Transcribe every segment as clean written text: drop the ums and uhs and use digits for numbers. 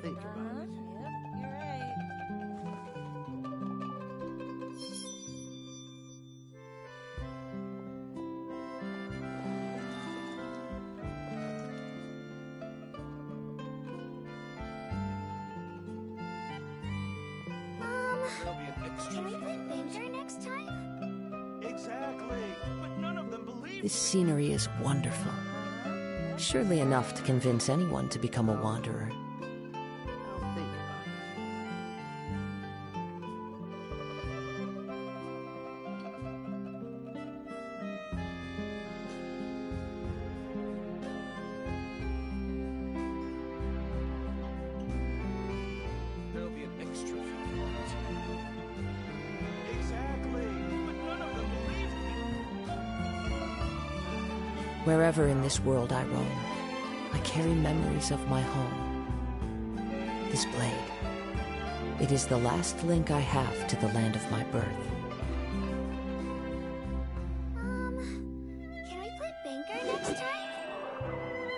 think about it. Yep, you're right. There'll be an extra Can we fee play for bingo next time? that. Exactly, but none of them believe This me. scenery is wonderful. Surely enough to convince anyone to become a wanderer. I'll think about it. There'll be an extra fee for that. Exactly, but none of them believe me. Wherever in this world I roam, I carry memories of my home. This blade, it is the last link I have to the land of my birth. Can we play bingo next time?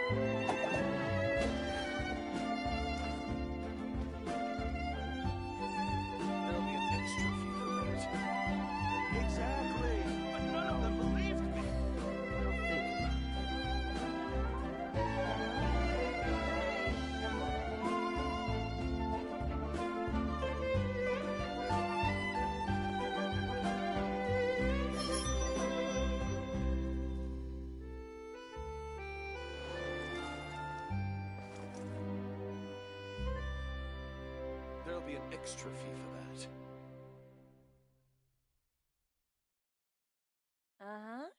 There'll be an extra fee for that. Exactly, but none of them believed me. I'll think about it. There'll be an extra fee for that.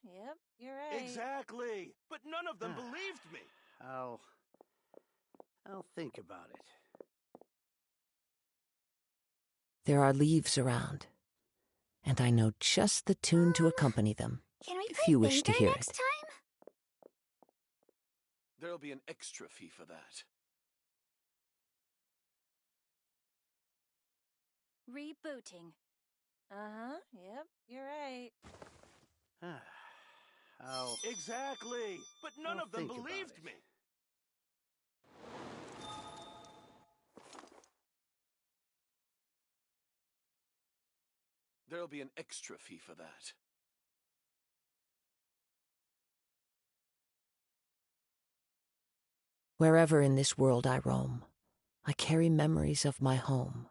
Yep, you're right. Exactly, but none of them believed me. I'll think about it. There are leaves around, and I know just the tune to accompany them, Can we if play you wish to bingo hear next it. time? There'll be an extra fee for that. Rebooting. Yep, you're right. Exactly, but none I'll of them think about believed it. me. There'll be an extra fee for that. Wherever in this world I roam, I carry memories of my home.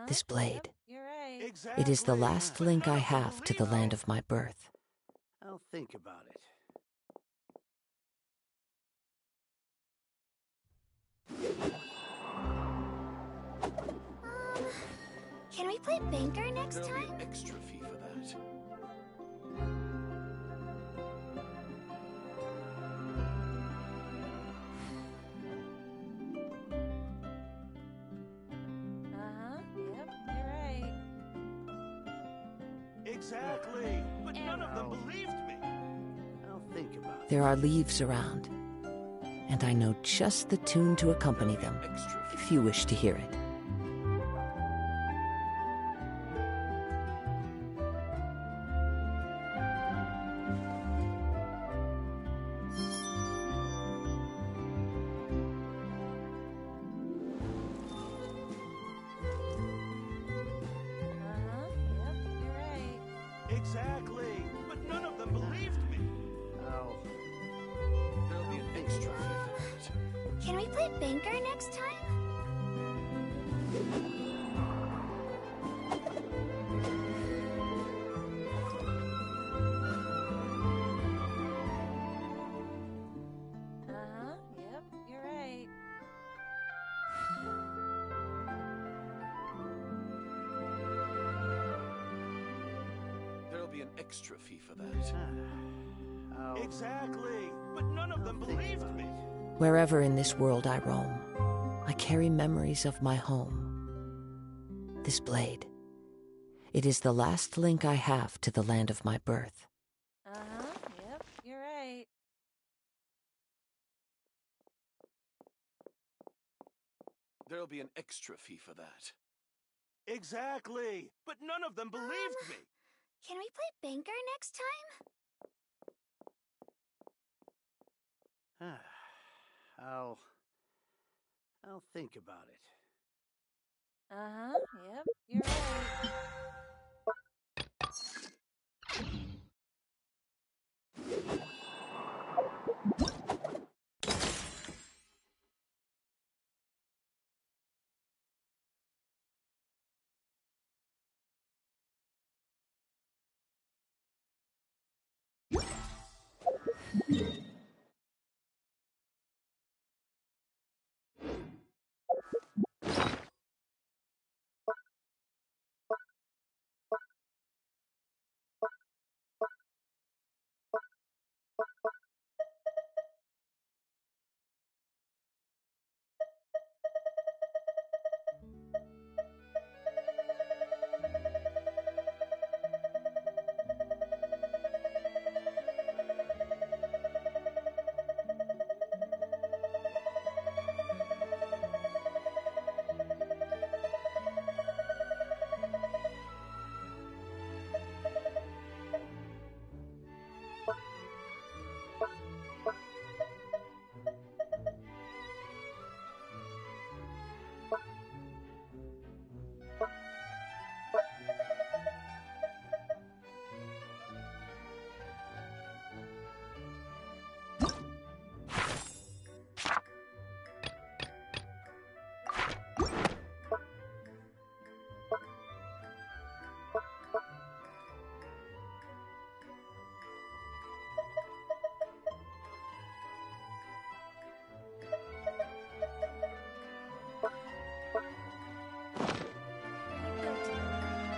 This blade, Yep, you're right. Exactly. it is the last but link none I of them have to the believed me. land of my birth. I'll think about it. Can we play bingo next There'll be time? an extra fee for that. Yep, you're right. Exactly, but none of them believed me. I'll think about it. There are leaves around, and I know just the tune to accompany them, Extra fee. if you wish to hear it. Yep, you're right. Exactly, but none of them believed me. There'll be an extra fee for that. Can we play bingo next time? Yep, you're right. There'll be an extra fee for that. Exactly, but none of them think believed about me. Wherever in this world I roam, I carry memories of my home. This blade, it is the last link I have to the land of my birth. Yep, you're right. There'll be an extra fee for that. Exactly, but none of them believed me. Can we play bingo next time? I'll think about it. Uh-huh. Yep, you're right.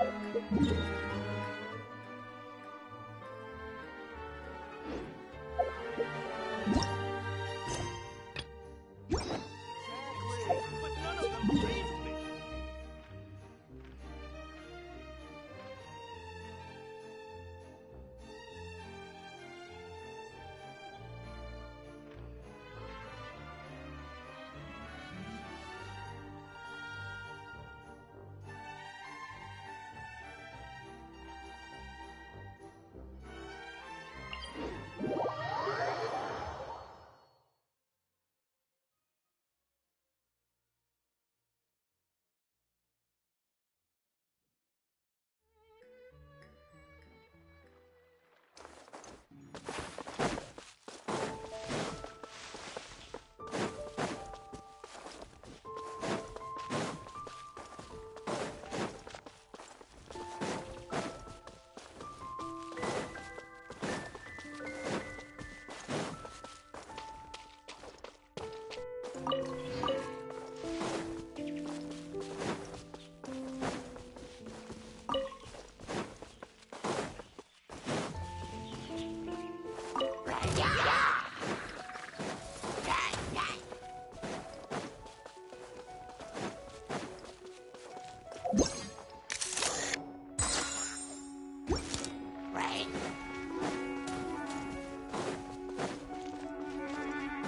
Exactly. But none of them believed me.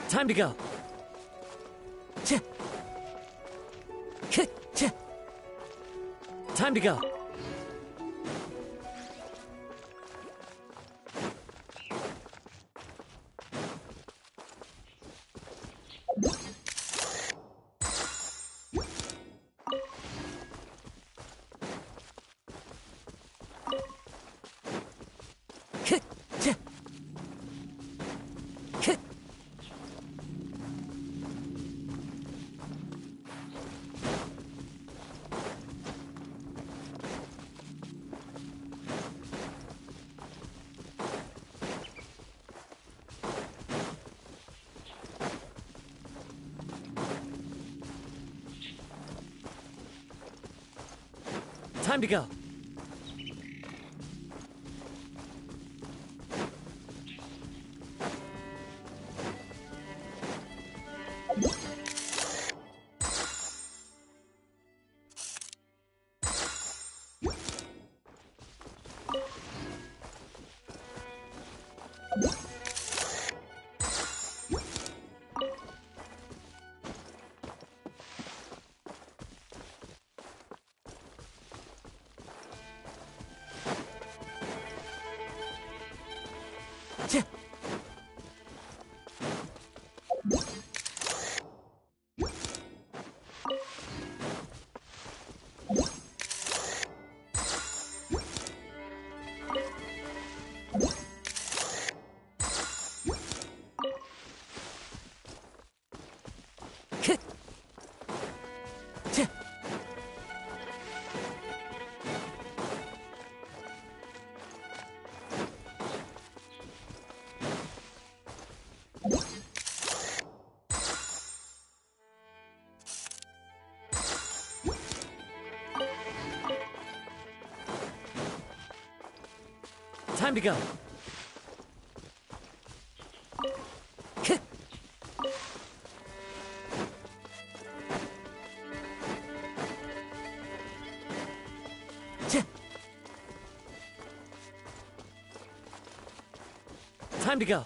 Time to go. Ch- ch- Time to go. Time to go. Time to go. Time to go.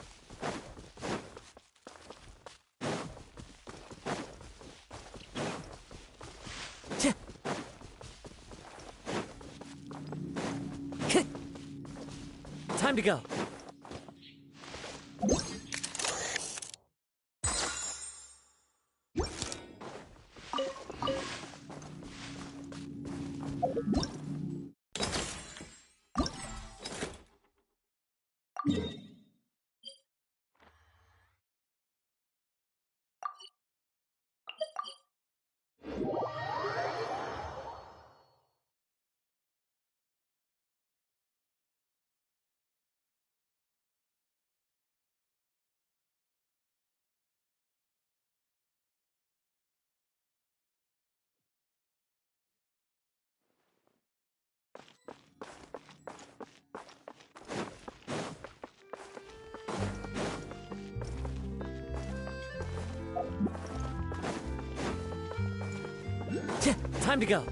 Time to go. Time to go.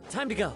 Time to go.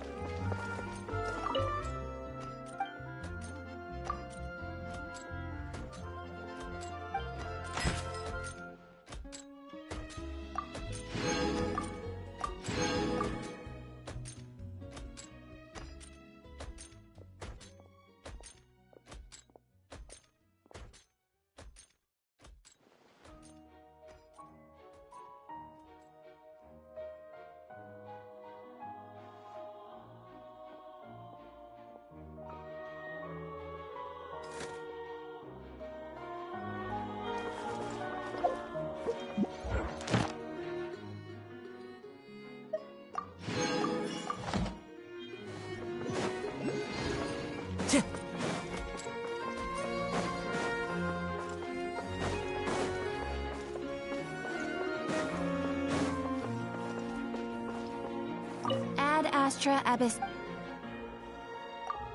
Ad Astra Abyss.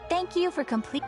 Thank you for complete.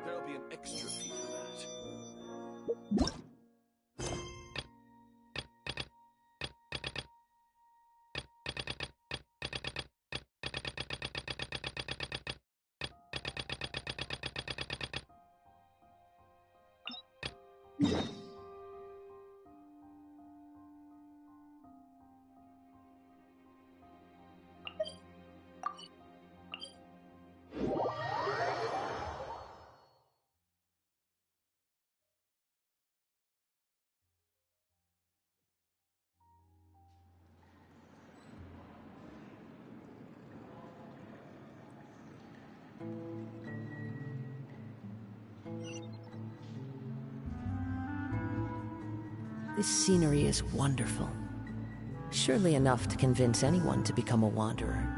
There'll be an extra fee for that. This scenery is wonderful. Surely enough to convince anyone to become a wanderer.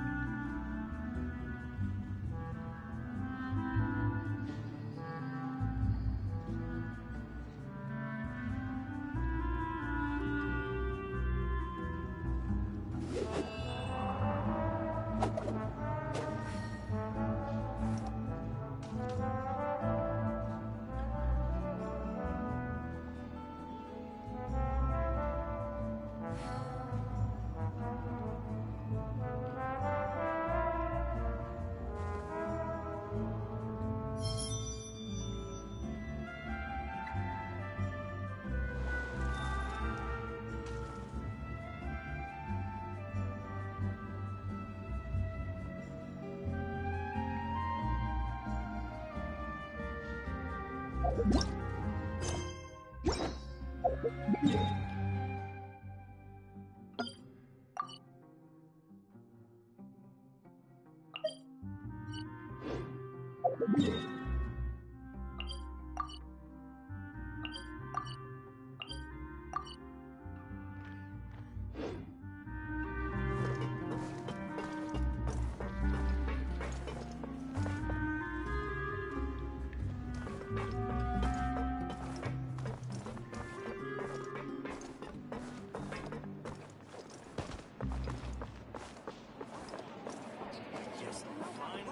Yes, finally.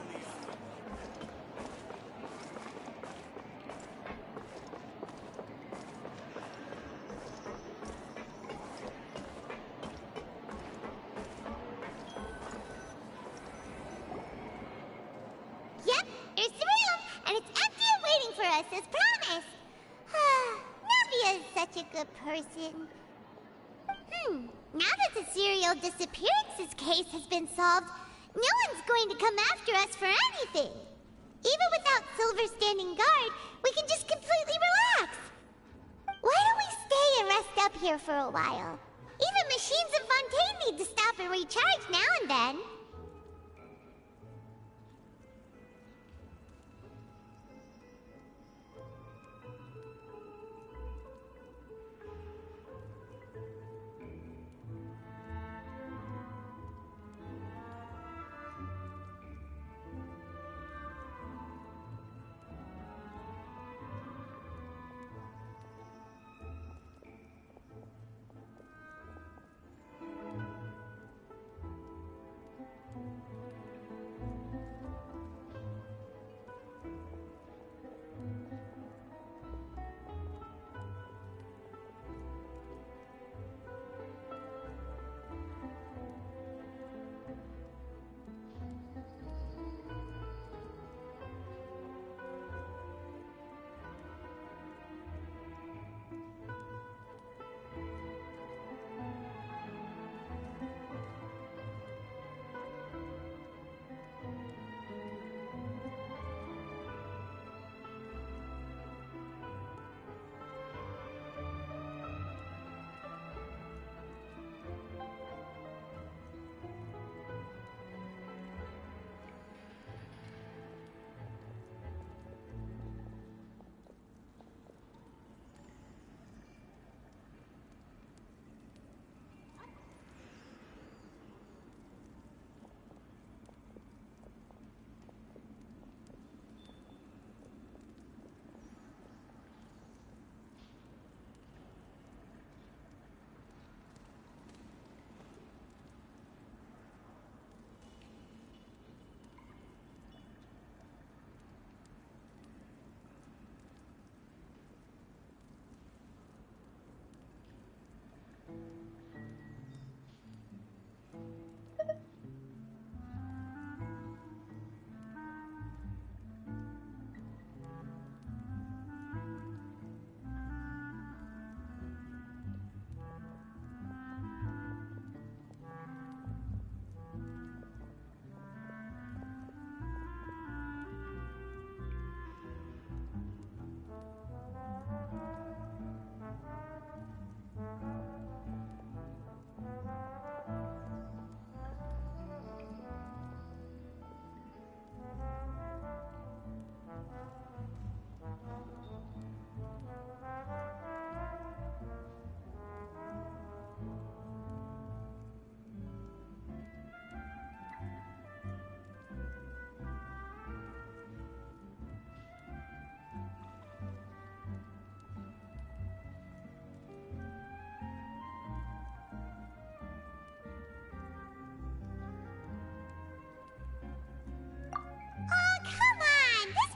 Yep, here's the room, and it's empty and waiting for us, as promised. Navia is such a good person. Now that the serial disappearances case has been solved, no one's going to come after us for anything. Even without Silver standing guard, we can just completely relax. Why don't we stay and rest up here for a while? Even machines in Fontaine need to stop and recharge now and then.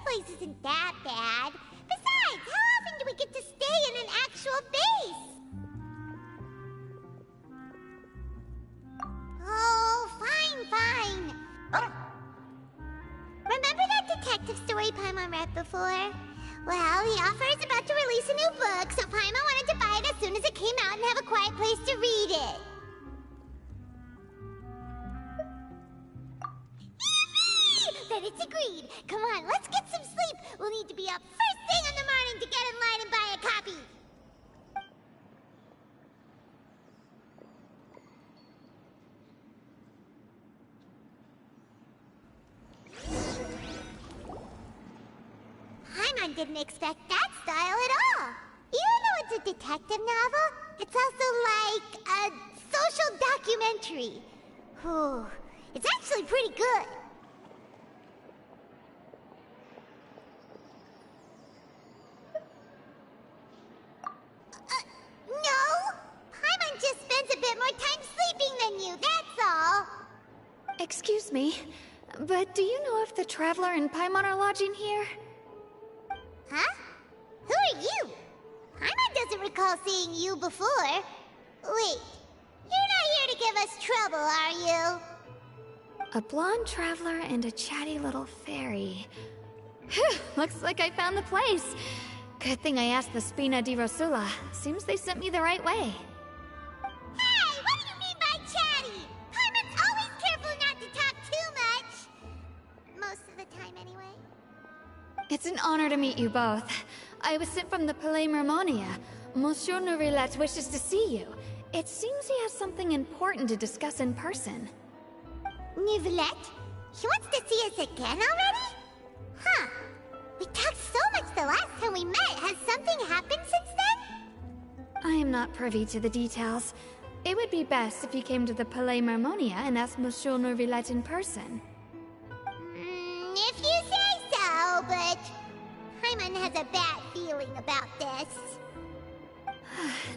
Place isn't that bad. Besides, how often do we get to stay in an actual base? Oh, fine. Remember that detective story Paimon read before? Well, the author is about to release a new book, so Paimon wanted to buy it as soon as it came out and have a quiet place to read it. Then it's agreed. Come on, let's get some sleep. We'll need to be up first thing in the morning to Paimon didn't expect that style at all. Even though it's a detective novel, it's also like a social documentary. Whew. It's actually pretty good. No! Paimon just spends a bit more time sleeping than you, that's all. Excuse me, but do you know if the Traveler and Paimon are lodging here? Huh? Who are you? Paimon doesn't recall seeing you before. Wait, you're not here to give us trouble, are you? A blonde traveler and a chatty little fairy. Phew, looks like I found the place. Good thing I asked the Spina di Rosula. Seems they sent me the right way. Hey, what do you mean by chatty? Paimon's always careful not to talk too much. Most of the time, anyway. It's an honor to meet you both. I was sent from the Palais Mermonia. Monsieur Nourilette wishes to see you. It seems he has something important to discuss in person. Nourilette? He wants to see us again already? Huh. We talked so much the last time we met. Has something happened since then? I am not privy to the details. It would be best if you came to the Palais Mermonia and asked Monsieur Nourilette in person. If you say so, but Paimon has a bad feeling about this.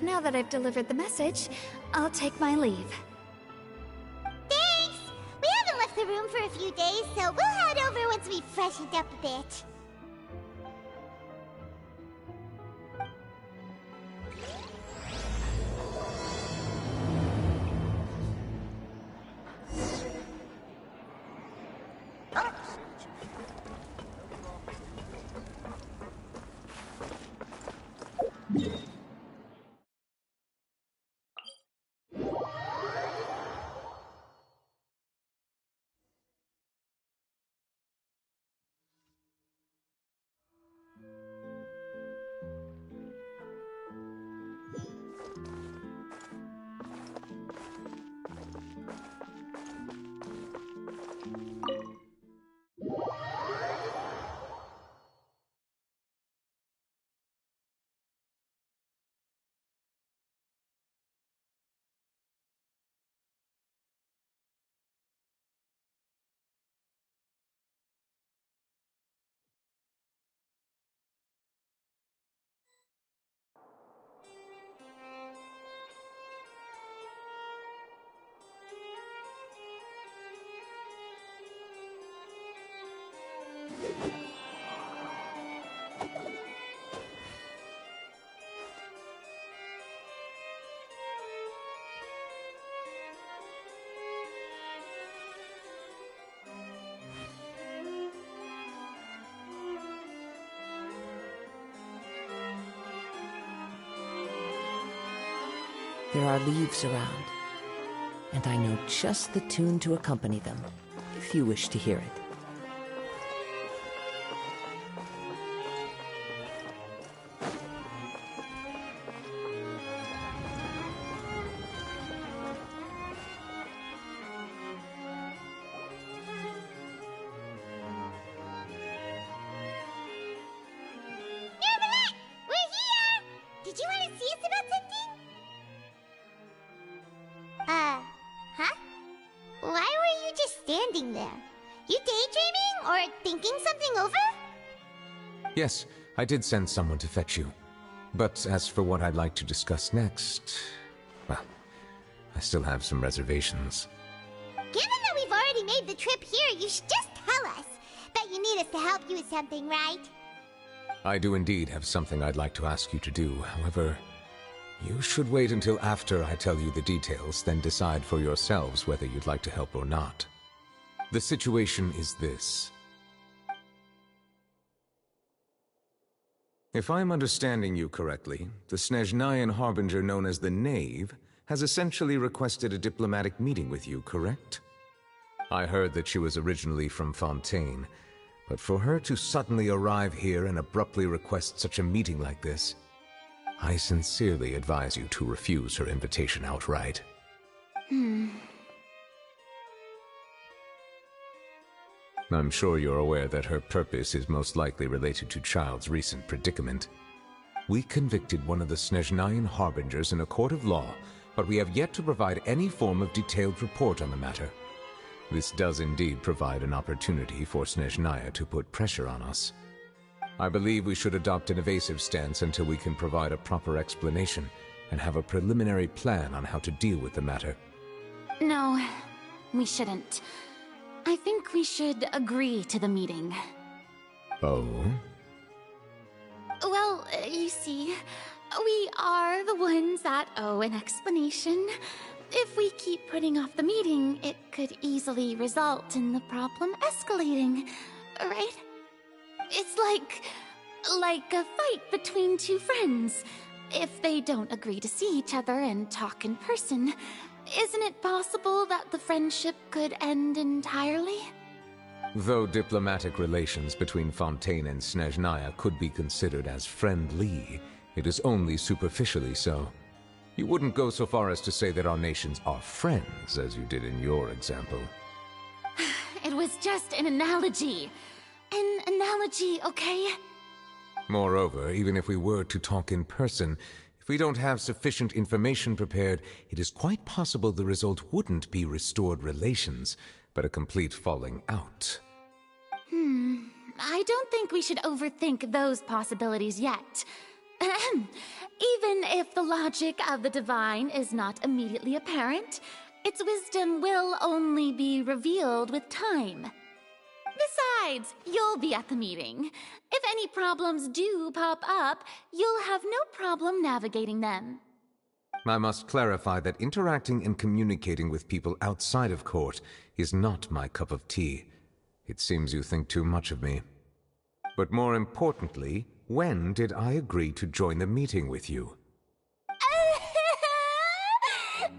Now that I've delivered the message, I'll take my leave. Thanks! We haven't left the room for a few days, so we'll head over once we've freshened up a bit. There are leaves around, and I know just the tune to accompany them, if you wish to hear it. Nourilette! We're here! Did you want to see us about something? Huh? Why were you just standing there? You daydreaming or thinking something over? Yes, I did send someone to fetch you. But as for what I'd like to discuss next, well, I still have some reservations. Given that we've already made the trip here, you should just tell us. Bet you need us to help you with something, right? I do indeed have something I'd like to ask you to do. However, you should wait until after I tell you the details, then decide for yourselves whether you'd like to help or not. The situation is this. If I'm understanding you correctly, the Snezhnayan harbinger known as the Knave has essentially requested a diplomatic meeting with you, correct? I heard that she was originally from Fontaine, but for her to suddenly arrive here and abruptly request such a meeting like this, I sincerely advise you to refuse her invitation outright. I'm sure you're aware that her purpose is most likely related to Child's recent predicament. We convicted one of the Snezhnayan Harbingers in a court of law, but we have yet to provide any form of detailed report on the matter. This does indeed provide an opportunity for Snezhnaya to put pressure on us. I believe we should adopt an evasive stance until we can provide a proper explanation and have a preliminary plan on how to deal with the matter. No, we shouldn't. I think we should agree to the meeting. Oh? Well, you see, we are the ones that owe an explanation. If we keep putting off the meeting, it could easily result in the problem escalating, right? It's like a fight between two friends. If they don't agree to see each other and talk in person, isn't it possible that the friendship could end entirely? Though diplomatic relations between Fontaine and Snezhnaya could be considered as friendly, it is only superficially so. You wouldn't go so far as to say that our nations are friends, as you did in your example. It was just an analogy. An analogy, okay? Moreover, even if we were to talk in person, if we don't have sufficient information prepared, it is quite possible the result wouldn't be restored relations, but a complete falling out. I don't think we should overthink those possibilities yet. Even if the logic of the divine is not immediately apparent, its wisdom will only be revealed with time. Besides, you'll be at the meeting. If any problems do pop up, you'll have no problem navigating them. I must clarify that interacting and communicating with people outside of court is not my cup of tea. It seems you think too much of me. But more importantly, when did I agree to join the meeting with you?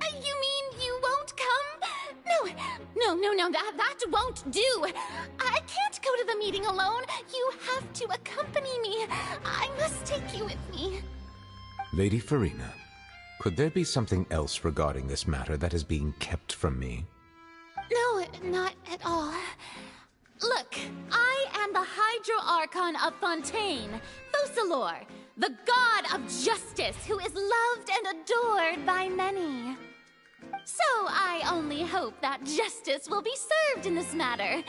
You mean you won't come? No, that won't do. I can't go to the meeting alone. You have to accompany me. I must take you with me. Lady Farina, could there be something else regarding this matter that is being kept from me? No, not at all. Look, I am the Hydro-Archon of Fontaine, Focalor, the god of justice who is loved and adored by many. So I only hope that justice will be served in this matter.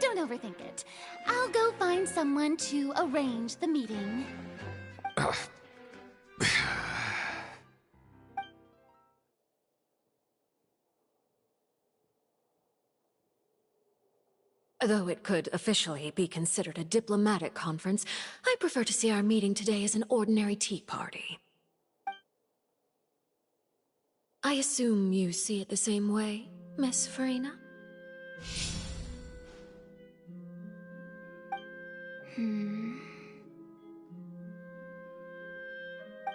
Don't overthink it. I'll go find someone to arrange the meeting. Though it could officially be considered a diplomatic conference, I prefer to see our meeting today as an ordinary tea party. I assume you see it the same way, Miss Farina?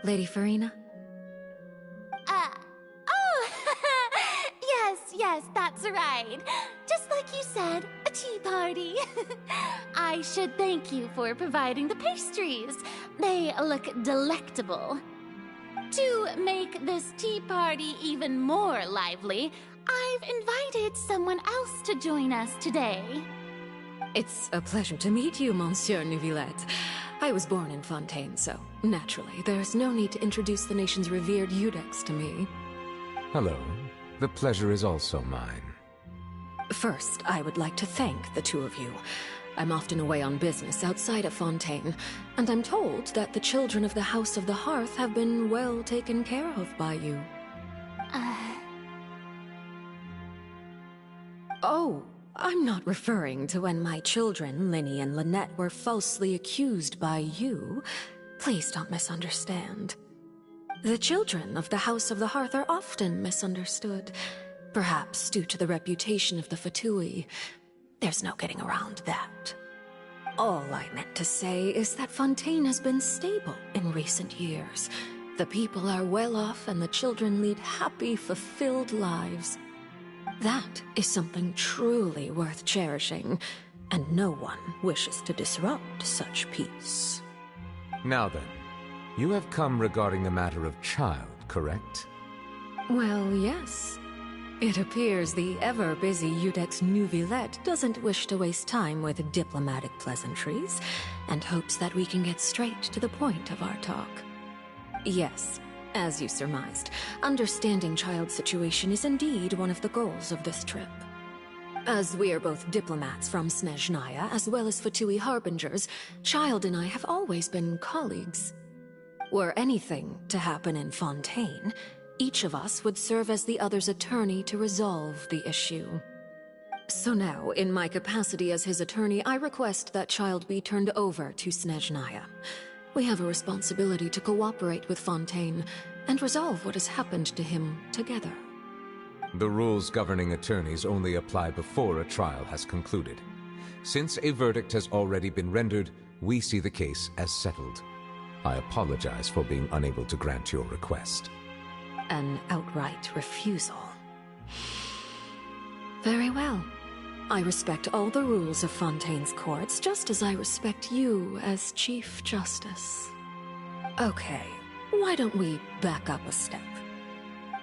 Lady Farina? Yes, that's right. Just like you said, a tea party. I should thank you for providing the pastries. They look delectable. To make this tea party even more lively, I've invited someone else to join us today. It's a pleasure to meet you, Monsieur Neuvillette. I was born in Fontaine, so naturally, there's no need to introduce the nation's revered Eudex to me. Hello. The pleasure is also mine. First, I would like to thank the two of you. I'm often away on business outside of Fontaine, and I'm told that the children of the House of the Hearth have been well taken care of by you. Oh, I'm not referring to when my children, Linny and Lynette, were falsely accused by you. Please don't misunderstand. The children of the House of the Hearth are often misunderstood, perhaps due to the reputation of the Fatui. There's no getting around that. All I meant to say is that Fontaine has been stable in recent years. The people are well off and the children lead happy, fulfilled lives. That is something truly worth cherishing, and no one wishes to disrupt such peace. Now then, you have come regarding the matter of Child, correct? Well, yes. It appears the ever-busy Udex Neuvillette doesn't wish to waste time with diplomatic pleasantries, and hopes that we can get straight to the point of our talk. Yes, as you surmised, understanding Child's situation is indeed one of the goals of this trip. As we are both diplomats from Snezhnaya as well as Fatui Harbingers, Child and I have always been colleagues. Were anything to happen in Fontaine, each of us would serve as the other's attorney to resolve the issue. So now, in my capacity as his attorney, I request that Child be turned over to Snezhnaya. We have a responsibility to cooperate with Fontaine and resolve what has happened to him together. The rules governing attorneys only apply before a trial has concluded. Since a verdict has already been rendered, we see the case as settled. I apologize for being unable to grant your request. An outright refusal. Very well. I respect all the rules of Fontaine's courts, just as I respect you as Chief Justice. Okay, why don't we back up a step?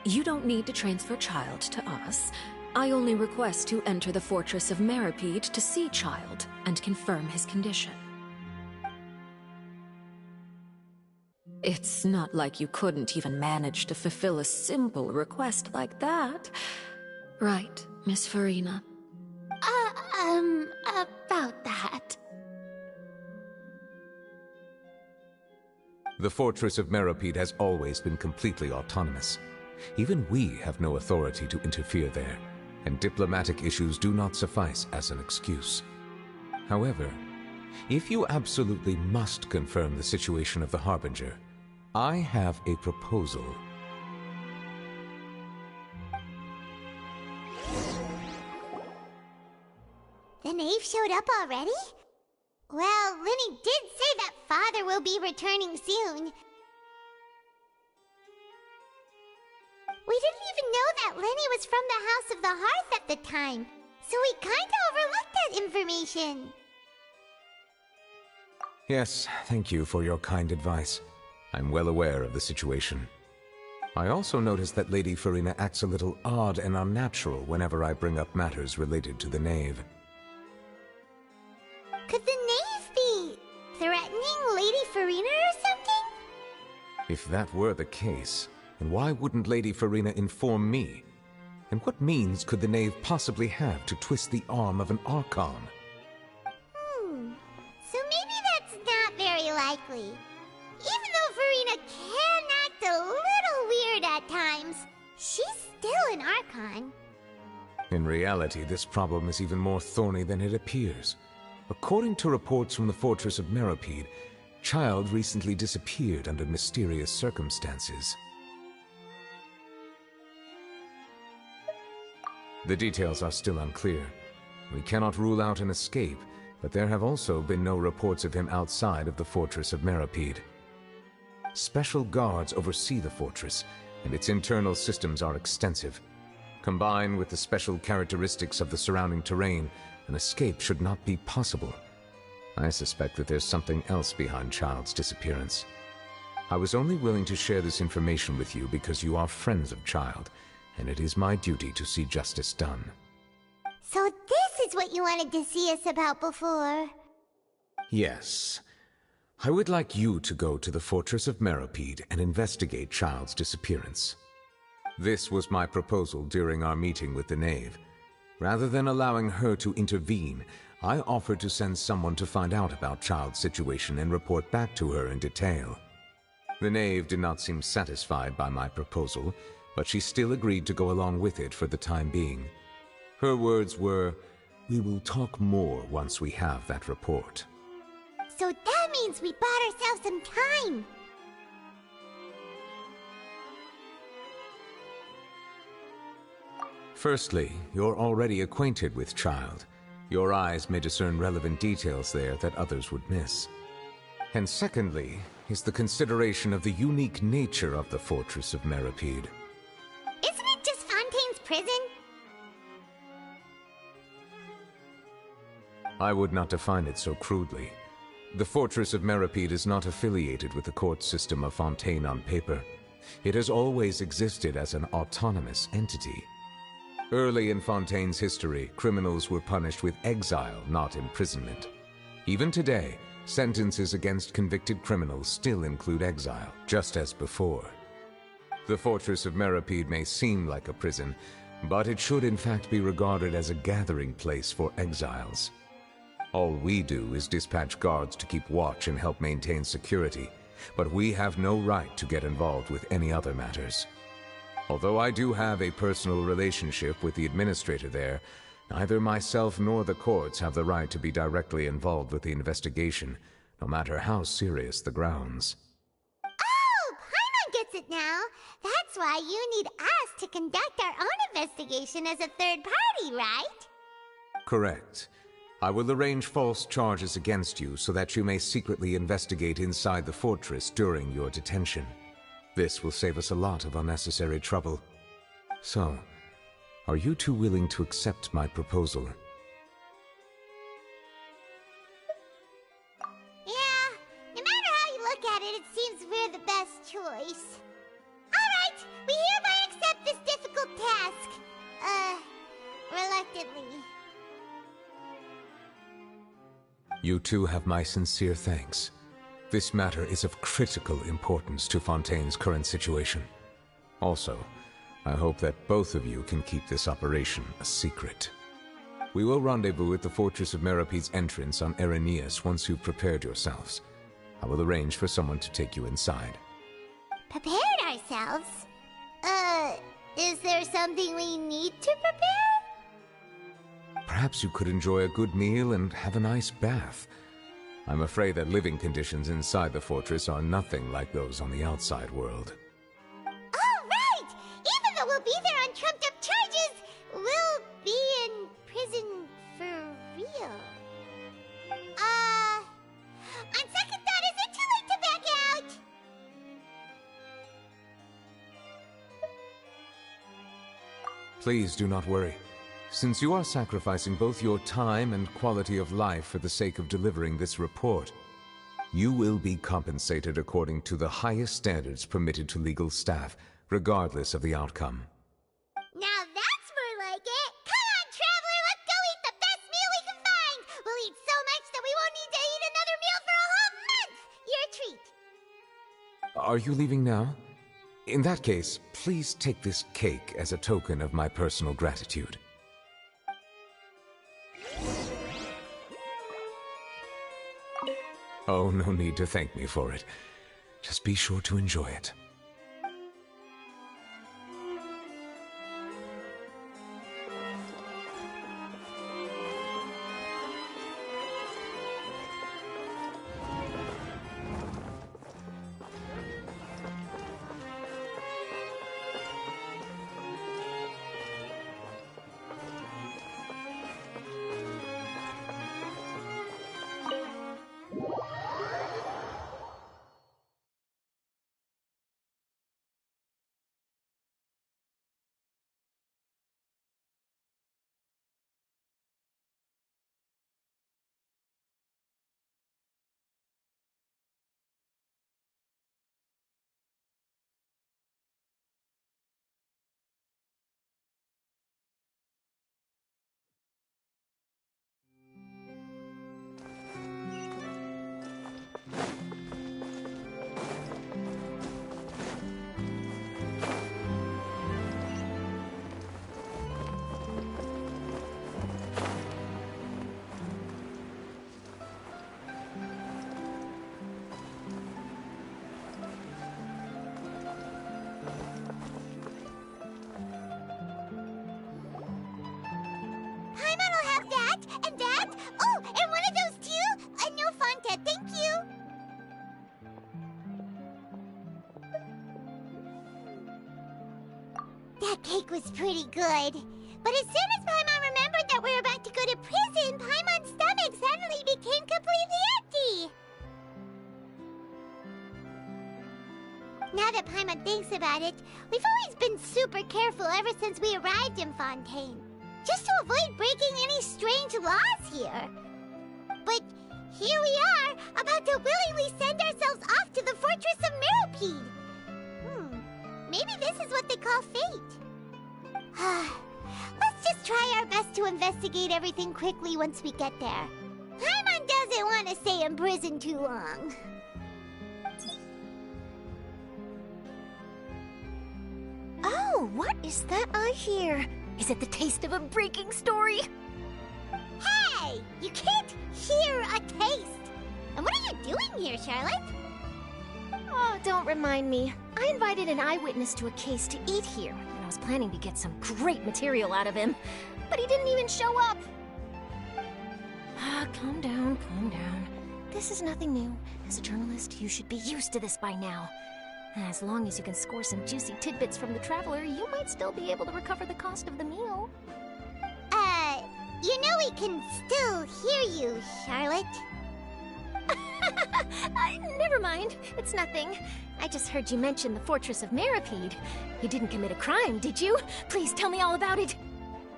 You don't need to transfer Child to us. I only request to enter the Fortress of Meripede to see Child and confirm his condition. It's not like you couldn't even manage to fulfill a simple request like that. Right, Miss Farina? About that. The Fortress of Meripede has always been completely autonomous. Even we have no authority to interfere there, and diplomatic issues do not suffice as an excuse. However, if you absolutely must confirm the situation of the Harbinger, I have a proposal. The knave showed up already? Well, Linny did say that Father will be returning soon. We didn't even know that Lenny was from the House of the Hearth at the time, so we kinda overlooked that information. Yes, thank you for your kind advice. I'm well aware of the situation. I also noticed that Lady Farina acts a little odd and unnatural whenever I bring up matters related to the knave. Could the knave be threatening Lady Farina or something? If that were the case, then why wouldn't Lady Farina inform me? And what means could the knave possibly have to twist the arm of an Archon? So maybe that's not very likely. Even though Farina can act a little weird at times, she's still an Archon. In reality, this problem is even more thorny than it appears. According to reports from the Fortress of Meripede, Child recently disappeared under mysterious circumstances. The details are still unclear. We cannot rule out an escape, but there have also been no reports of him outside of the Fortress of Meripede. Special guards oversee the fortress, and its internal systems are extensive. Combined with the special characteristics of the surrounding terrain, an escape should not be possible. I suspect that there's something else behind Child's disappearance. I was only willing to share this information with you because you are friends of Child, and it is my duty to see justice done. So this is what you wanted to see us about before. Yes. I would like you to go to the Fortress of Meripede and investigate Child's disappearance. This was my proposal during our meeting with the knave. Rather than allowing her to intervene, I offered to send someone to find out about Child's situation and report back to her in detail. The knave did not seem satisfied by my proposal, but she still agreed to go along with it for the time being. Her words were, "We will talk more once we have that report." So that means we bought ourselves some time. Firstly, you're already acquainted with Child. Your eyes may discern relevant details there that others would miss. And secondly, is the consideration of the unique nature of the Fortress of Meripede. Isn't it just Fontaine's prison? I would not define it so crudely. The Fortress of Meripede is not affiliated with the court system of Fontaine on paper. It has always existed as an autonomous entity. Early in Fontaine's history, criminals were punished with exile, not imprisonment. Even today, sentences against convicted criminals still include exile, just as before. The fortress of Meripede may seem like a prison, but it should in fact be regarded as a gathering place for exiles. All we do is dispatch guards to keep watch and help maintain security, but we have no right to get involved with any other matters. Although I do have a personal relationship with the administrator there, neither myself nor the courts have the right to be directly involved with the investigation, no matter how serious the grounds. Oh, Paimon gets it now. That's why you need us to conduct our own investigation as a third party, right? Correct. I will arrange false charges against you so that you may secretly investigate inside the fortress during your detention. This will save us a lot of unnecessary trouble. So, are you two willing to accept my proposal? Yeah, no matter how you look at it, it seems we're the best choice. Alright, we hereby accept this difficult task. Reluctantly. You two have my sincere thanks. This matter is of critical importance to Fontaine's current situation. Also, I hope that both of you can keep this operation a secret. We will rendezvous at the Fortress of Meripede's entrance on Erinius once you've prepared yourselves. I will arrange for someone to take you inside. Prepared ourselves? Is there something we need to prepare? Perhaps you could enjoy a good meal and have a nice bath. I'm afraid that living conditions inside the fortress are nothing like those on the outside world. Oh, right! Even though we'll be there on trumped-up charges, we'll be in prison for real. On second thought, is it too late to back out? Please do not worry. Since you are sacrificing both your time and quality of life for the sake of delivering this report, you will be compensated according to the highest standards permitted to legal staff, regardless of the outcome. Now that's more like it! Come on, Traveler, let's go eat the best meal we can find! We'll eat so much that we won't need to eat another meal for a whole month! Your treat! Are you leaving now? In that case, please take this cake as a token of my personal gratitude. Oh, no need to thank me for it. Just be sure to enjoy it. Paimon will have that, and that. Oh, and one of those too? No Fanta, thank you. That cake was pretty good. But as soon as Paimon remembered that we were about to go to prison, Paimon's stomach suddenly became completely empty. Now that Paimon thinks about it, we've always been super careful ever since we arrived in Fontaine. Just to avoid breaking any strange laws here. But here we are, about to willingly send ourselves off to the Fortress of Meripede. Maybe this is what they call fate. try our best to investigate everything quickly once we get there. Paimon doesn't want to stay in prison too long. Oh, what is that I hear? Is it the taste of a breaking story? Hey! You can't hear a taste! And what are you doing here, Charlotte? Oh, don't remind me. I invited an eyewitness to a case to eat here, and I was planning to get some great material out of him. But he didn't even show up! Calm down, calm down. This is nothing new. As a journalist, you should be used to this by now. As long as you can score some juicy tidbits from the Traveler, you might still be able to recover the cost of the meal. You know we can still hear you, Charlotte. Never mind. It's nothing. I just heard you mention the Fortress of Meripede. You didn't commit a crime, did you? Please tell me all about it.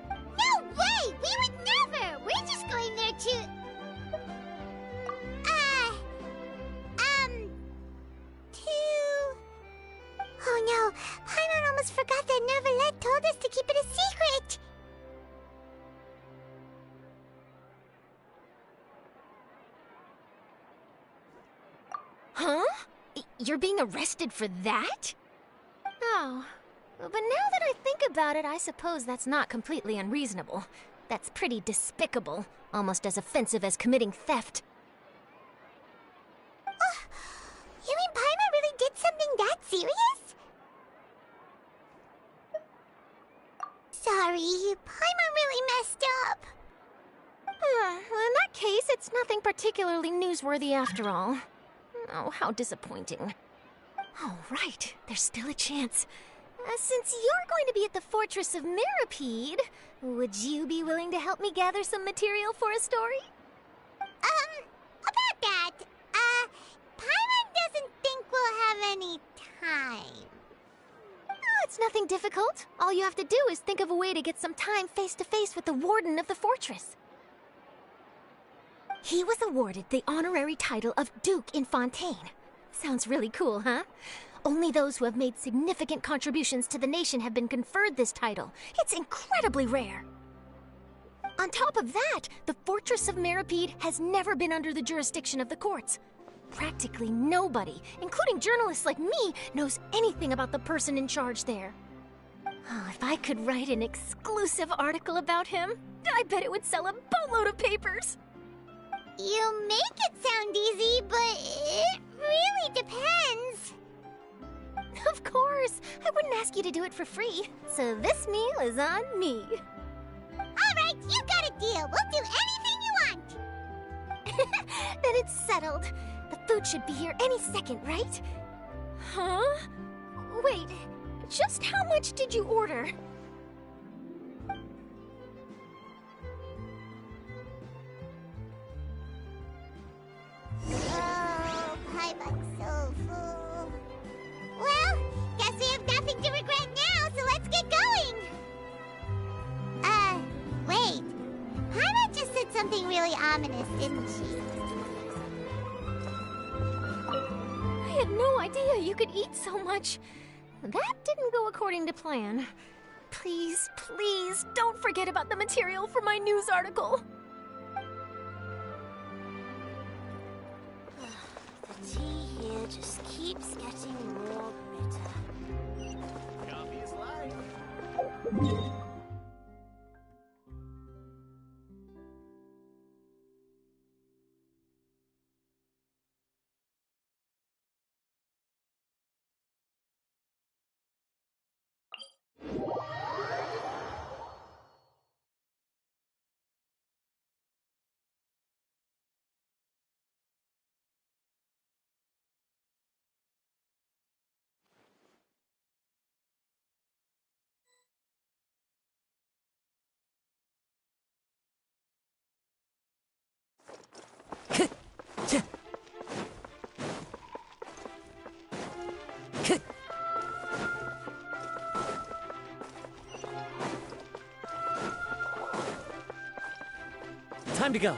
No way! We would never! We're just going there to... Oh no, Paimon almost forgot that Neverlet told us to keep it a secret! Huh? You're being arrested for that? Oh, but now that I think about it, I suppose that's not completely unreasonable. That's pretty despicable, almost as offensive as committing theft. You mean Paimon really did something that serious? Sorry, Paimon really messed up. Well, in that case, it's nothing particularly newsworthy after all. Oh, how disappointing. Oh, right. There's still a chance. Since you're going to be at the Fortress of Meripede, would you be willing to help me gather some material for a story? About that, Paimon doesn't think we'll have any time. Oh, it's nothing difficult. All you have to do is think of a way to get some time face-to-face with the Warden of the Fortress. He was awarded the honorary title of Duke in Fontaine. Sounds really cool, huh? Only those who have made significant contributions to the nation have been conferred this title. It's incredibly rare. On top of that, the Fortress of Meripede has never been under the jurisdiction of the courts. Practically nobody, including journalists like me, knows anything about the person in charge there. Oh, if I could write an exclusive article about him, I bet it would sell a boatload of papers. You make it sound easy, but it really depends. Of course, I wouldn't ask you to do it for free, so this meal is on me. All right, you got a deal. We'll do anything you want. Then it's settled. The food should be here any second, right? Huh? Wait, just how much did you order? Oh, Paimon's so full. Well, guess we have nothing to regret now, so let's get going. Wait. Paimon just said something really ominous, didn't she? I had no idea you could eat so much. That didn't go according to plan. Please, please, don't forget about the material for my news article. The tea here just keeps getting more bitter. Coffee is life. Time to go.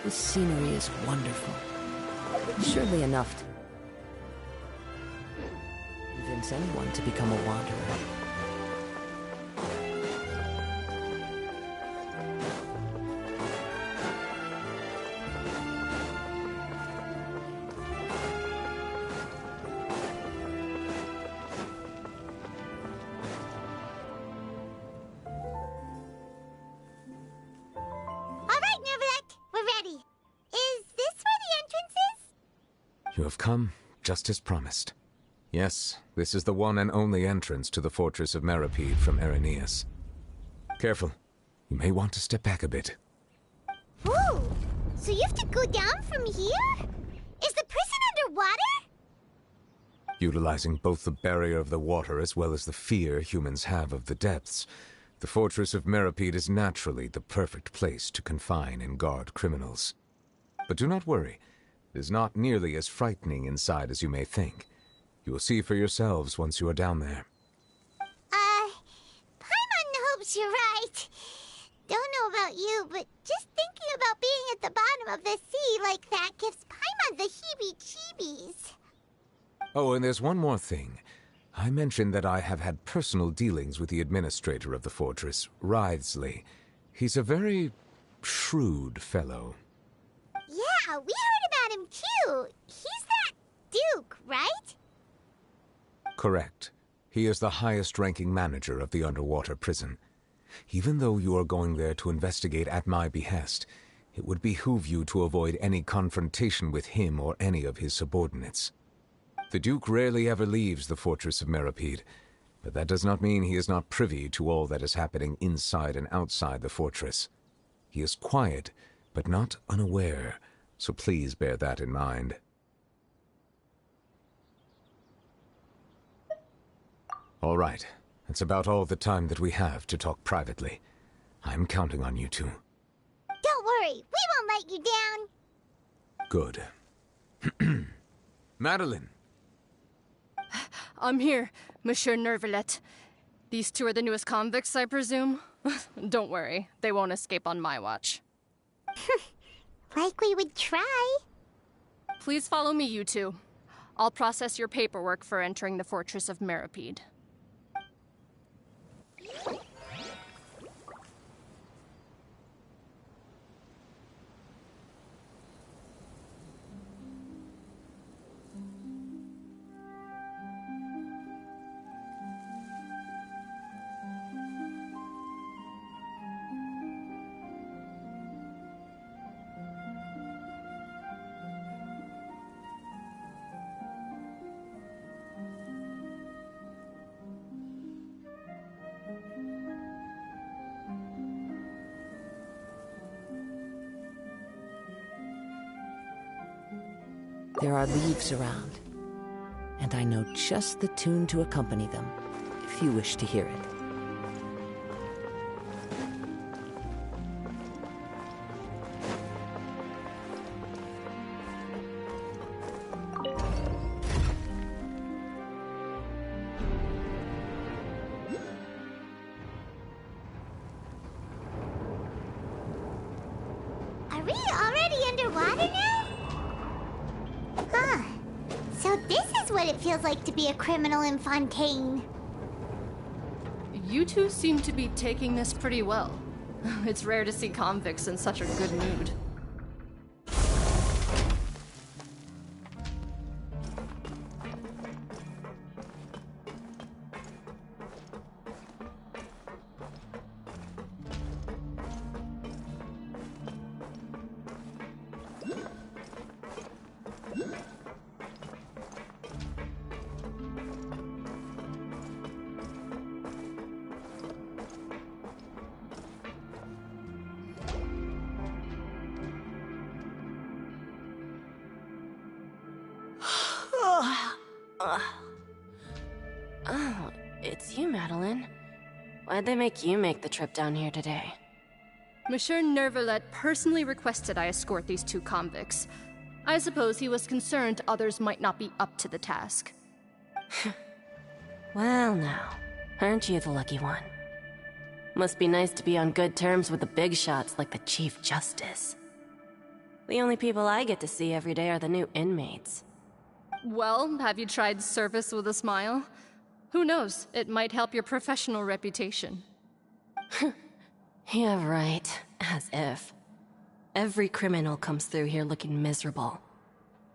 This scenery is wonderful. Surely enough to convince anyone to become a wanderer. You have come, just as promised. Yes, this is the one and only entrance to the fortress of Meripede from Araneus. Careful. You may want to step back a bit. Whoa! So you have to go down from here? Is the prison underwater? Utilizing both the barrier of the water as well as the fear humans have of the depths, the fortress of Meripede is naturally the perfect place to confine and guard criminals. But do not worry. It is not nearly as frightening inside as you may think. You will see for yourselves once you are down there. Paimon hopes you're right. Don't know about you, but just thinking about being at the bottom of the sea like that gives Paimon the heebie-jeebies. Oh, and there's one more thing. I mentioned that I have had personal dealings with the administrator of the fortress, Wriothesley. He's a very shrewd fellow. Yeah, we heard about him too. He's that Duke, right? Correct. He is the highest-ranking manager of the underwater prison. Even though you are going there to investigate at my behest, it would behoove you to avoid any confrontation with him or any of his subordinates. The Duke rarely ever leaves the fortress of Meripede, but that does not mean he is not privy to all that is happening inside and outside the fortress. He is quiet, but not unaware, so please bear that in mind. All right, that's about all the time that we have to talk privately. I'm counting on you two. Don't worry, we won't let you down. Good. Madeline! I'm here, Monsieur Nervalet. These two are the newest convicts, I presume? Don't worry, they won't escape on my watch. Like we would try. Please follow me, you two. I'll process your paperwork for entering the Fortress of Meripede. There are leaves around, and I know just the tune to accompany them, if you wish to hear it. Are we already underwater now? Huh. So this is what it feels like to be a criminal in Fontaine. You two seem to be taking this pretty well. It's rare to see convicts in such a good mood. Oh, it's you, Madeline. Why'd they make you make the trip down here today? Monsieur Nervalet personally requested I escort these two convicts. I suppose he was concerned others might not be up to the task. Well now, aren't you the lucky one? Must be nice to be on good terms with the big shots like the Chief Justice. The only people I get to see every day are the new inmates. Well, have you tried service with a smile? Who knows, it might help your professional reputation. Yeah, right. As if. Every criminal comes through here looking miserable.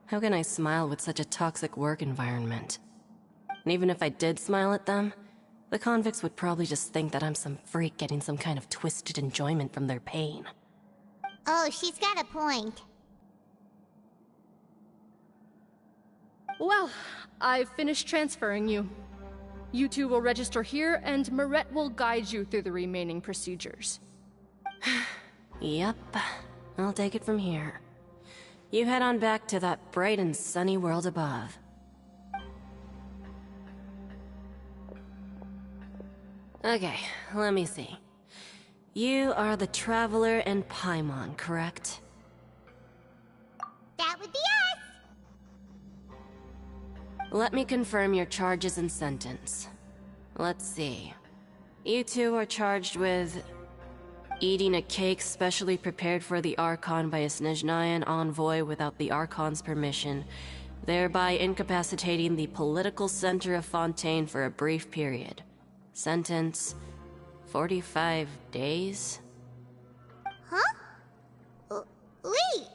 How can I smile with such a toxic work environment? And even if I did smile at them, the convicts would probably just think that I'm some freak getting some kind of twisted enjoyment from their pain. Oh, she's got a point. Well, I've finished transferring you. You two will register here, and Marette will guide you through the remaining procedures. Yep, I'll take it from here. You head on back to that bright and sunny world above. Okay, let me see. You are the Traveler and Paimon, correct? That would be us! Let me confirm your charges and sentence. Let's see. You two are charged with eating a cake specially prepared for the Archon by a Snezhnayan envoy without the Archon's permission, thereby incapacitating the political center of Fontaine for a brief period. Sentence: 45 days? Huh? Wait,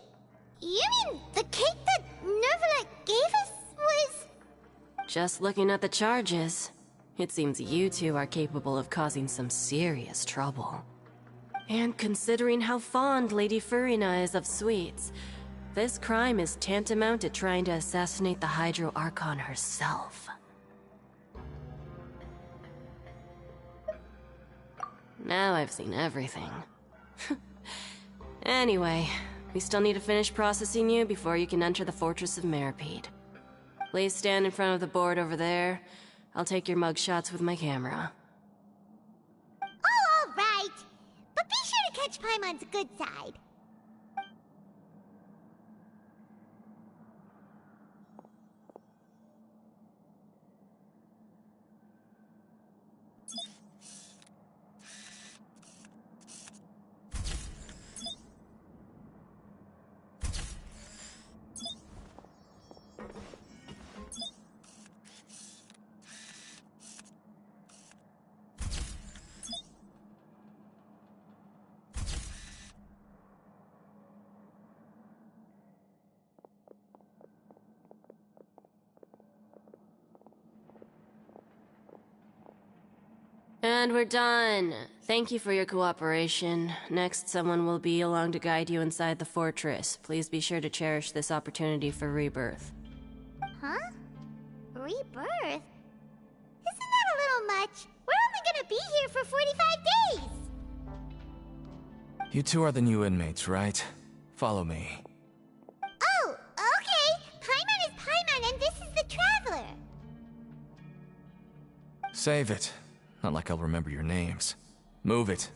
you mean the cake that Nervalet gave us was... Just looking at the charges, it seems you two are capable of causing some serious trouble. And considering how fond Lady Furina is of sweets, this crime is tantamount to trying to assassinate the Hydro Archon herself. Now I've seen everything. Anyway, we still need to finish processing you before you can enter the Fortress of Meripede. Please stand in front of the board over there. I'll take your mugshots with my camera. Oh, all right. But be sure to catch Paimon's good side. And we're done. Thank you for your cooperation. Next, someone will be along to guide you inside the fortress. Please be sure to cherish this opportunity for rebirth. Huh? Rebirth? Isn't that a little much? We're only gonna be here for 45 days! You two are the new inmates, right? Follow me. Oh, okay! Paimon is Paimon and this is the Traveler! Save it. Not like I'll remember your names. Move it.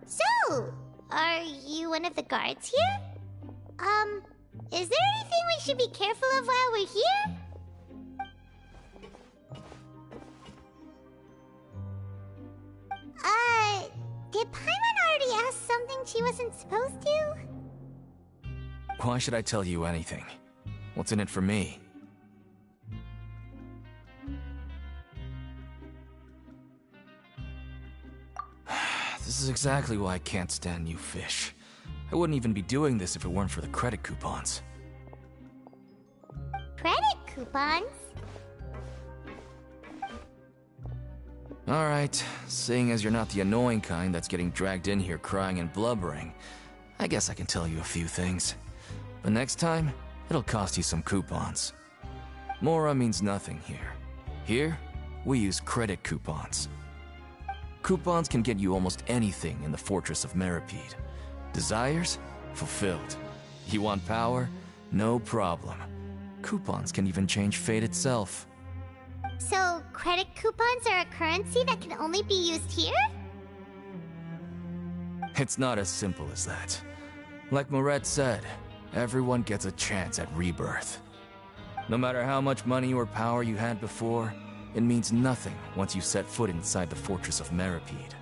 So, are you one of the guards here? Is there anything we should be careful of while we're here? Did Paimon already ask something she wasn't supposed to? Why should I tell you anything? What's in it for me? This is exactly why I can't stand you fish. I wouldn't even be doing this if it weren't for the credit coupons. Credit coupons? Alright, seeing as you're not the annoying kind that's getting dragged in here crying and blubbering, I guess I can tell you a few things. But next time, it'll cost you some coupons. Mora means nothing here. Here, we use credit coupons. Coupons can get you almost anything in the Fortress of Meripede. Desires? Fulfilled. You want power? No problem. Coupons can even change fate itself. So, credit coupons are a currency that can only be used here? It's not as simple as that. Like Moret said, everyone gets a chance at rebirth. No matter how much money or power you had before, it means nothing once you set foot inside the Fortress of Meripede.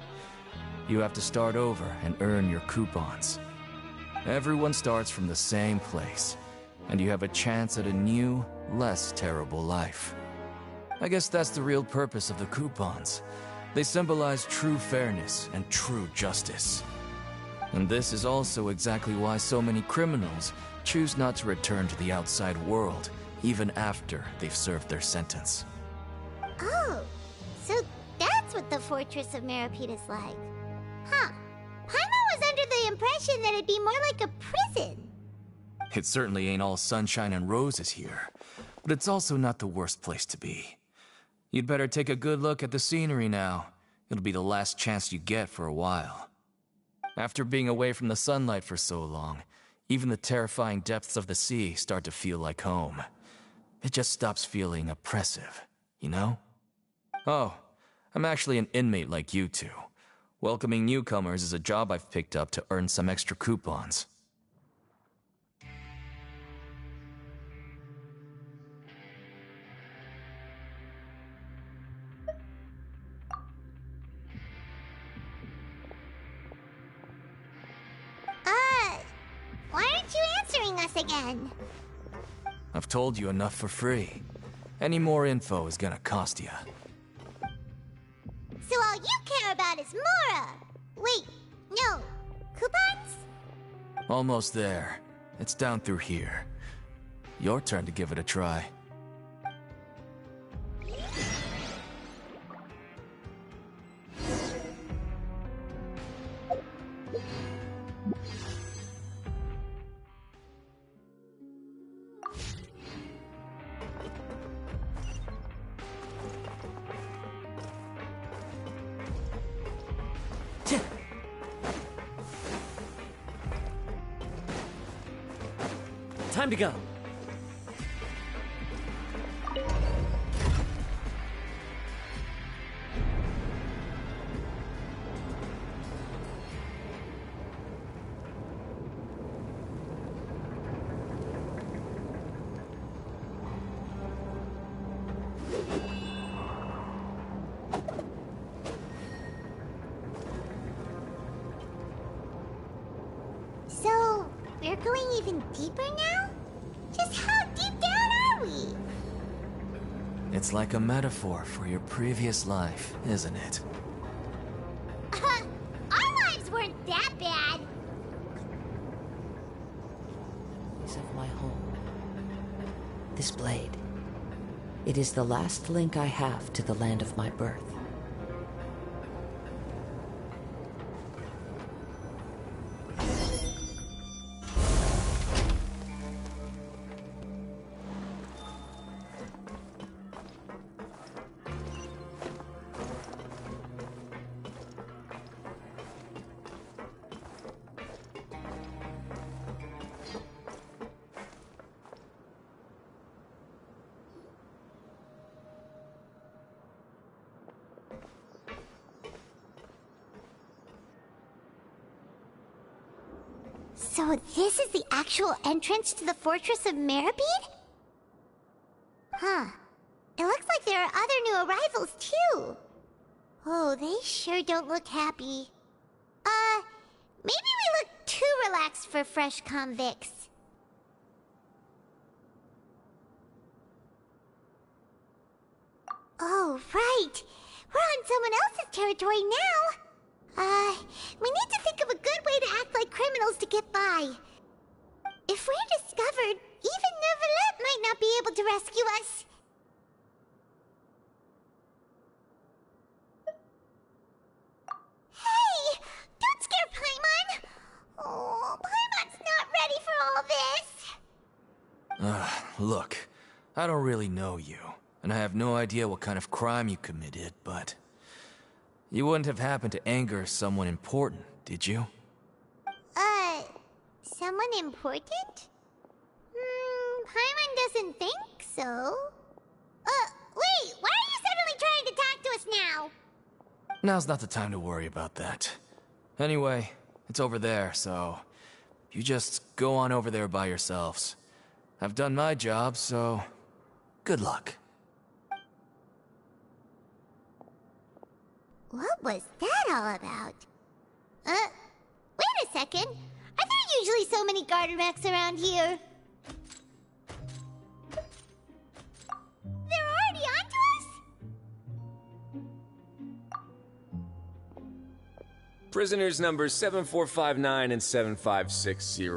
You have to start over and earn your coupons. Everyone starts from the same place, and you have a chance at a new, less terrible life. I guess that's the real purpose of the coupons. They symbolize true fairness and true justice. And this is also exactly why so many criminals choose not to return to the outside world, even after they've served their sentence. Oh, so that's what the Fortress of Meripede is like. Huh. Paimon was under the impression that it'd be more like a prison. It certainly ain't all sunshine and roses here, but it's also not the worst place to be. You'd better take a good look at the scenery now. It'll be the last chance you get for a while. After being away from the sunlight for so long, even the terrifying depths of the sea start to feel like home. It just stops feeling oppressive, you know? Oh, I'm actually an inmate like you two. Welcoming newcomers is a job I've picked up to earn some extra coupons. Why aren't you answering us again? I've told you enough for free. Any more info is gonna cost you. So all you care about is Mora! Wait, no. Coupons? Almost there. It's down through here. Your turn to give it a try. Time to go. So, we're going even deeper now? Just how deep down are we? It's like a metaphor for your previous life, isn't it? Our lives weren't that bad. Piece of my home. This blade. It is the last link I have to the land of my birth. So this is the actual entrance to the Fortress of Meripede? Huh. It looks like there are other new arrivals, too. Oh, they sure don't look happy. Maybe we look too relaxed for fresh convicts. Oh, right. We're on someone else's territory now. We need to think of a good way to act like criminals to get by. If we're discovered, even Neuvillette might not be able to rescue us. Hey! Don't scare Paimon! Oh, Look, I don't really know you, and I have no idea what kind of crime you committed, but... You wouldn't have happened to anger someone important, did you? Someone important? Paimon doesn't think so. Wait, why are you suddenly trying to talk to us now? Now's not the time to worry about that. Anyway, it's over there, so... You just go on over there by yourselves. I've done my job, so... Good luck. What was that all about? Wait a second. Are there usually so many Garderex around here? They're already onto us? Prisoners numbers 7459 and 7560.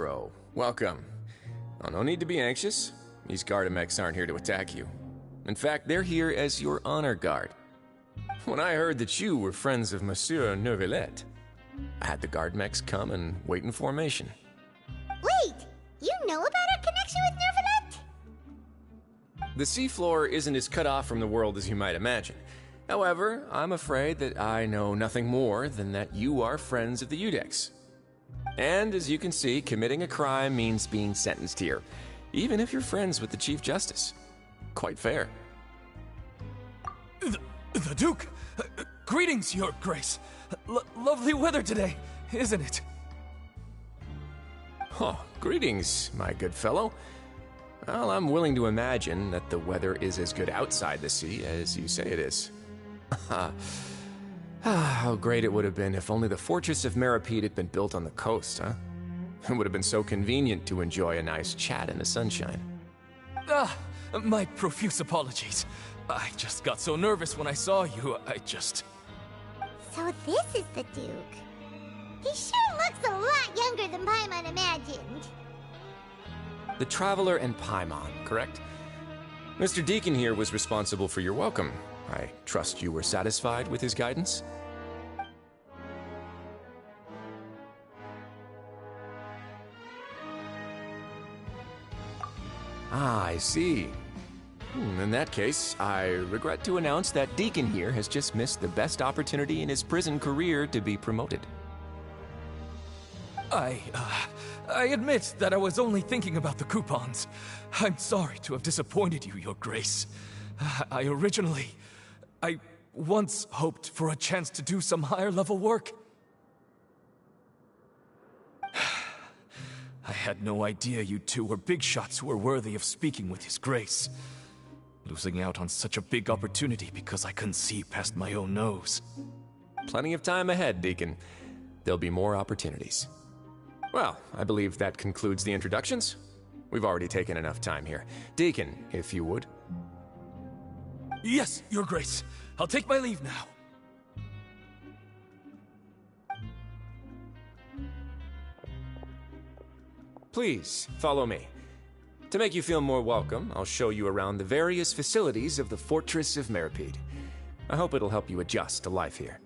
Welcome. Oh, no need to be anxious. These Gardemex aren't here to attack you. In fact, they're here as your honor guard. When I heard that you were friends of Monsieur Neuvillette, I had the Gardemex come and wait in formation. Wait, you know about our connection with Neuvillette? The seafloor isn't as cut off from the world as you might imagine. However, I'm afraid that I know nothing more than that you are friends of the Udex. And as you can see, committing a crime means being sentenced here, even if you're friends with the Chief Justice. Quite fair. The Duke! Greetings, Your Grace. Lovely weather today, isn't it? Oh, greetings, my good fellow. Well, I'm willing to imagine that the weather is as good outside the sea as you say it is. How great it would have been if only the Fortress of Meripede had been built on the coast, huh? It would have been so convenient to enjoy a nice chat in the sunshine. My profuse apologies. I just got so nervous when I saw you, So this is the Duke. He sure looks a lot younger than Paimon imagined. The Traveler and Paimon, correct? Mr. Deacon here was responsible for your welcome. I trust you were satisfied with his guidance? Ah, I see. In that case, I regret to announce that Deacon here has just missed the best opportunity in his prison career to be promoted. I admit that I was only thinking about the coupons. I'm sorry to have disappointed you, Your Grace. I once hoped for a chance to do some higher-level work. I had no idea you two were big shots who were worthy of speaking with His Grace. Losing out on such a big opportunity because I couldn't see past my own nose. Plenty of time ahead, Deacon. There'll be more opportunities. Well, I believe that concludes the introductions. We've already taken enough time here. Deacon, if you would. Yes, Your Grace. I'll take my leave now. Please, follow me. To make you feel more welcome, I'll show you around the various facilities of the Fortress of Meripede. I hope it'll help you adjust to life here.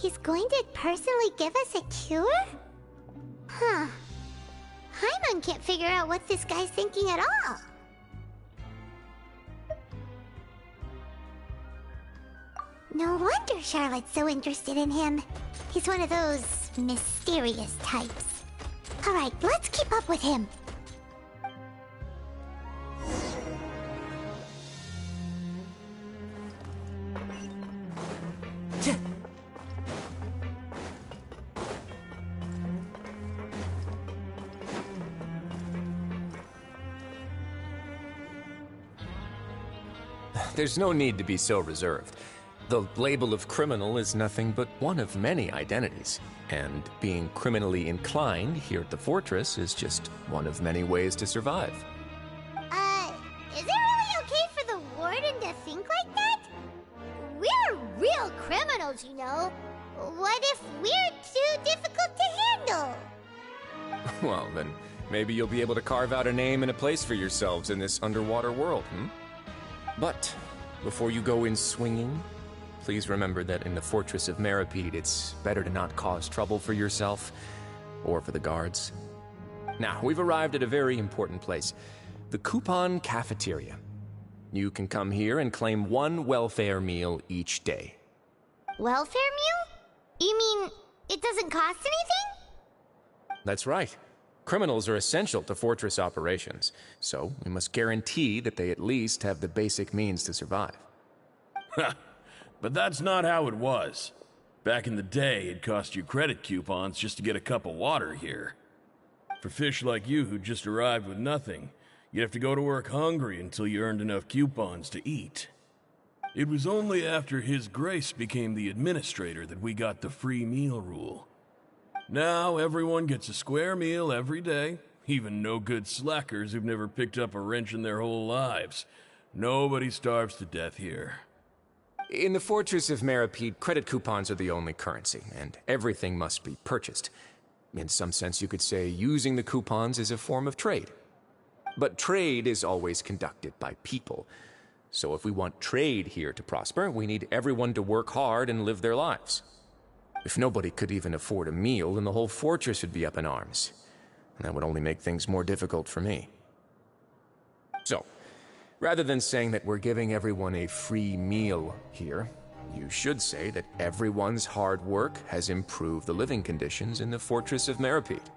He's going to personally give us a cure? Huh. Paimon can't figure out what this guy's thinking at all. No wonder Charlotte's so interested in him. He's one of those mysterious types. Alright, let's keep up with him. There's no need to be so reserved. The label of criminal is nothing but one of many identities, and being criminally inclined here at the Fortress is just one of many ways to survive. Is it really okay for the Warden to think like that? We're real criminals, you know. What if we're too difficult to handle? Well, then maybe you'll be able to carve out a name and a place for yourselves in this underwater world, But before you go in swinging, please remember that in the Fortress of Meripede, it's better to not cause trouble for yourself or for the guards. Now, we've arrived at a very important place. The Coupon Cafeteria. You can come here and claim one welfare meal each day. Welfare meal? You mean it doesn't cost anything? That's right. Criminals are essential to Fortress operations, so we must guarantee that they at least have the basic means to survive. But that's not how it was. Back in the day, it cost you credit coupons just to get a cup of water here. For fish like you who just arrived with nothing, you'd have to go to work hungry until you earned enough coupons to eat. It was only after His Grace became the administrator that we got the free meal rule. Now everyone gets a square meal every day, even no-good slackers who've never picked up a wrench in their whole lives. Nobody starves to death here. In the Fortress of Meripede, credit coupons are the only currency, and everything must be purchased. In some sense, you could say using the coupons is a form of trade. But trade is always conducted by people. So if we want trade here to prosper, we need everyone to work hard and live their lives. If nobody could even afford a meal, then the whole fortress would be up in arms. And that would only make things more difficult for me. So, rather than saying that we're giving everyone a free meal here, you should say that everyone's hard work has improved the living conditions in the Fortress of Meripede.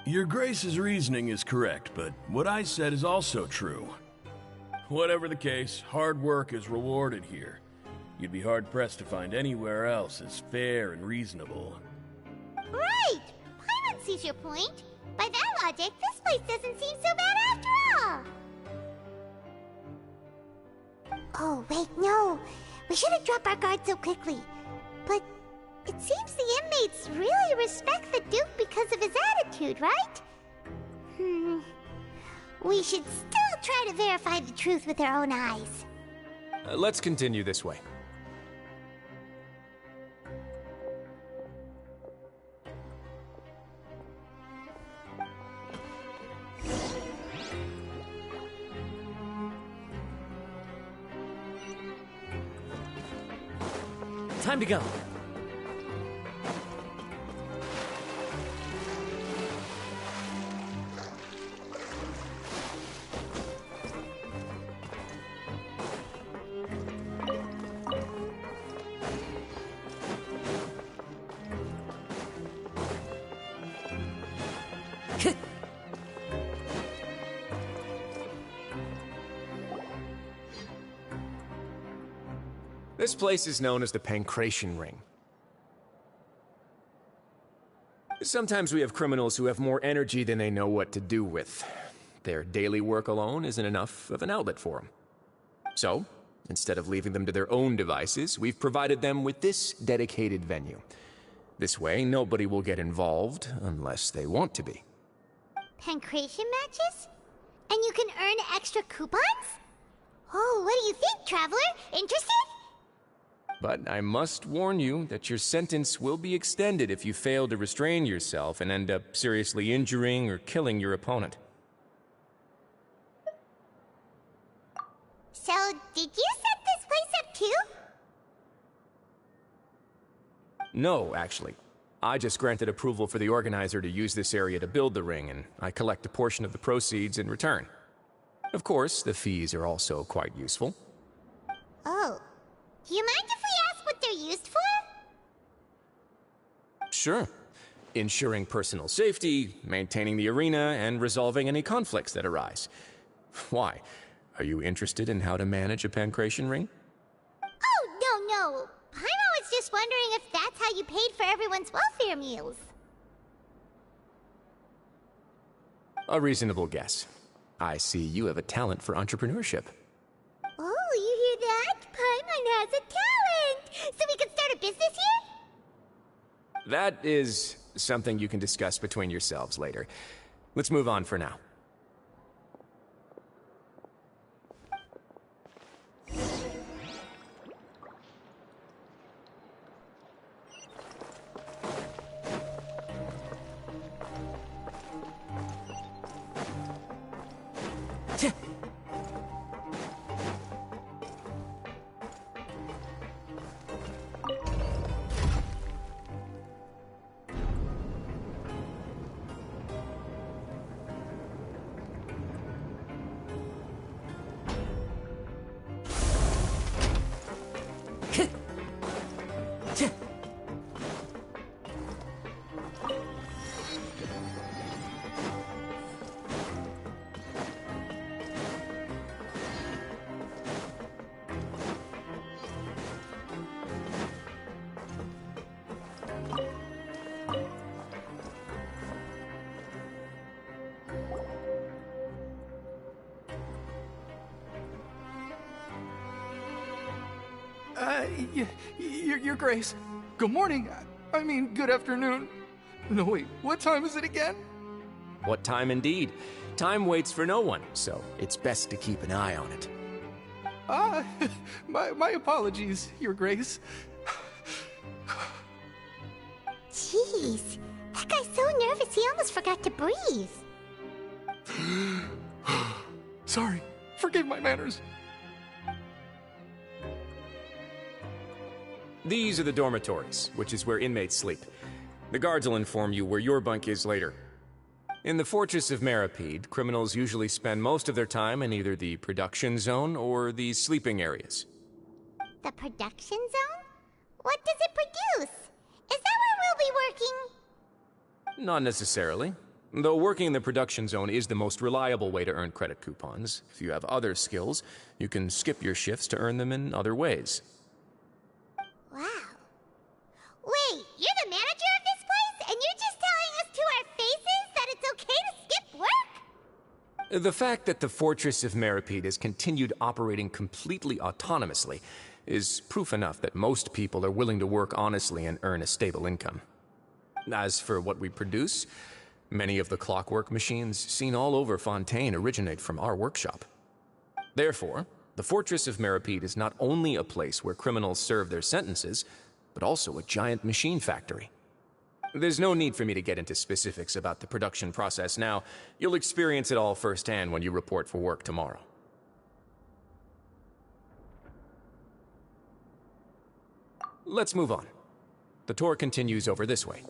Your Grace's reasoning is correct, but what I said is also true. Whatever the case, hard work is rewarded here. You'd be hard-pressed to find anywhere else as fair and reasonable. Right! Paimon sees your point. By that logic, this place doesn't seem so bad after all. Oh, wait, no. We shouldn't drop our guard so quickly. But it seems the inmates really respect the Duke because of his attitude, right? We should still try to verify the truth with our own eyes. Let's continue this way. Time to go. This place is known as the Pancration Ring. Sometimes we have criminals who have more energy than they know what to do with. Their daily work alone isn't enough of an outlet for them. So, instead of leaving them to their own devices, we've provided them with this dedicated venue. This way, nobody will get involved unless they want to be. Pancration matches? And you can earn extra coupons? Oh, what do you think, Traveler? Interested? But I must warn you that your sentence will be extended if you fail to restrain yourself and end up seriously injuring or killing your opponent. So, did you set this place up too? No, actually. I just granted approval for the organizer to use this area to build the ring, and I collect a portion of the proceeds in return. Of course, the fees are also quite useful. Oh. Do you mind if we ask what they're used for? Sure. Ensuring personal safety, maintaining the arena, and resolving any conflicts that arise. Why? Are you interested in how to manage a pancration ring? Oh, no. Paimon was just wondering if that's how you paid for everyone's welfare meals. A reasonable guess. I see you have a talent for entrepreneurship. Oh, you hear that? Paimon has a talent! So we can start a business here? That is something you can discuss between yourselves later. Let's move on for now. Your Grace. Good morning. I mean, good afternoon. No, wait, what time is it again? What time indeed? Time waits for no one, so it's best to keep an eye on it. My apologies, Your Grace. Jeez, that guy's so nervous he almost forgot to breathe. Sorry, forgive my manners. These are the dormitories, which is where inmates sleep. The guards will inform you where your bunk is later. In the Fortress of Meripede, criminals usually spend most of their time in either the production zone or the sleeping areas. The production zone? What does it produce? Is that where we'll be working? Not necessarily. Though working in the production zone is the most reliable way to earn credit coupons. If you have other skills, you can skip your shifts to earn them in other ways. Wow. Wait, you're the manager of this place, and you're just telling us to our faces that it's okay to skip work? The fact that the Fortress of Meripede has continued operating completely autonomously is proof enough that most people are willing to work honestly and earn a stable income. As for what we produce, many of the clockwork machines seen all over Fontaine originate from our workshop. Therefore, the Fortress of Meripede is not only a place where criminals serve their sentences, but also a giant machine factory. There's no need for me to get into specifics about the production process now. You'll experience it all firsthand when you report for work tomorrow. Let's move on. The tour continues over this way.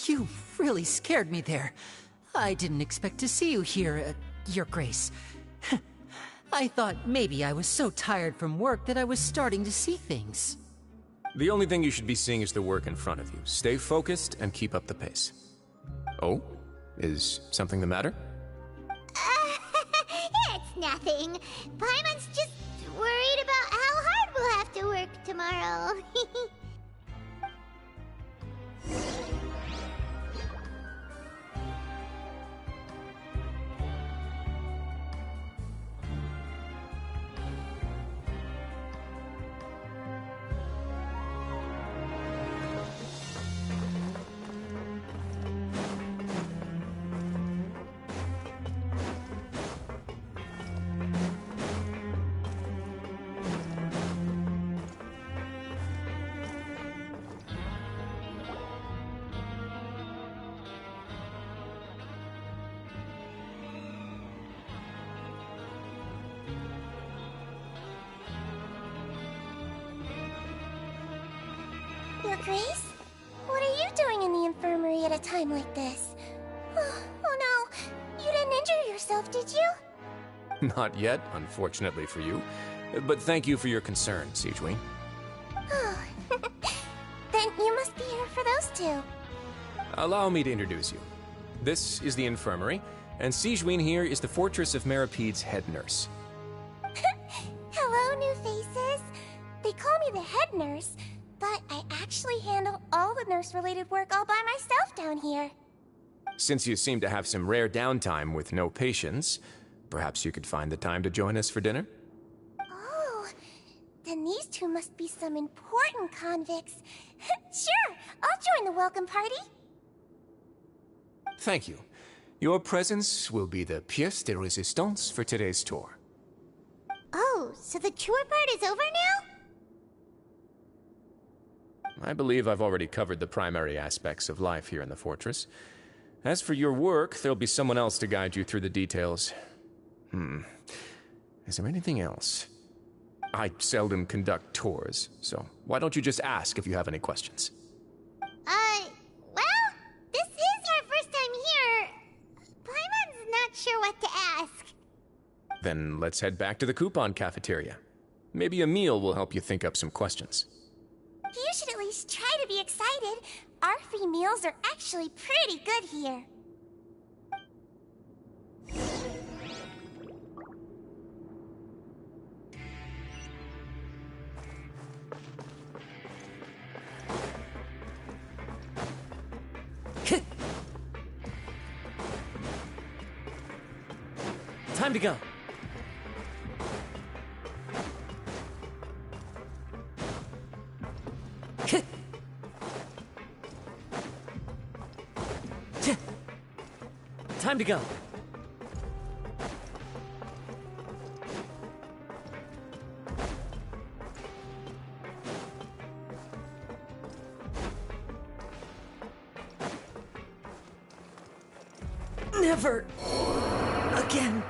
You really scared me there. I didn't expect to see you here, Your Grace. I thought maybe I was so tired from work that I was starting to see things. The only thing you should be seeing is the work in front of you. Stay focused and keep up the pace. Oh? Is something the matter? It's nothing. Paimon's just worried about how hard we'll have to work tomorrow. Your Grace? What are you doing in the infirmary at a time like this? Oh no, you didn't injure yourself, did you? Not yet, unfortunately for you. But thank you for your concern, Sigewin. Oh, then you must be here for those two. Allow me to introduce you. This is the infirmary, and Sigewin here is the Fortress of Meripede's head nurse. Hello, new faces. They call me the head nurse, but I actually handle all the nurse-related work all by myself down here. Since you seem to have some rare downtime with no patients, perhaps you could find the time to join us for dinner? Oh, then these two must be some important convicts. Sure, I'll join the welcome party. Thank you. Your presence will be the pièce de résistance for today's tour. Oh, so the tour part is over now? I believe I've already covered the primary aspects of life here in the fortress. As for your work, there'll be someone else to guide you through the details. Is there anything else? I seldom conduct tours, so why don't you just ask if you have any questions? Well, this is our first time here. Paimon's not sure what to ask. Then let's head back to the coupon cafeteria. Maybe a meal will help you think up some questions. You should at least try to be excited. Our free meals are actually pretty good here. Time to go. Time to go. Never again.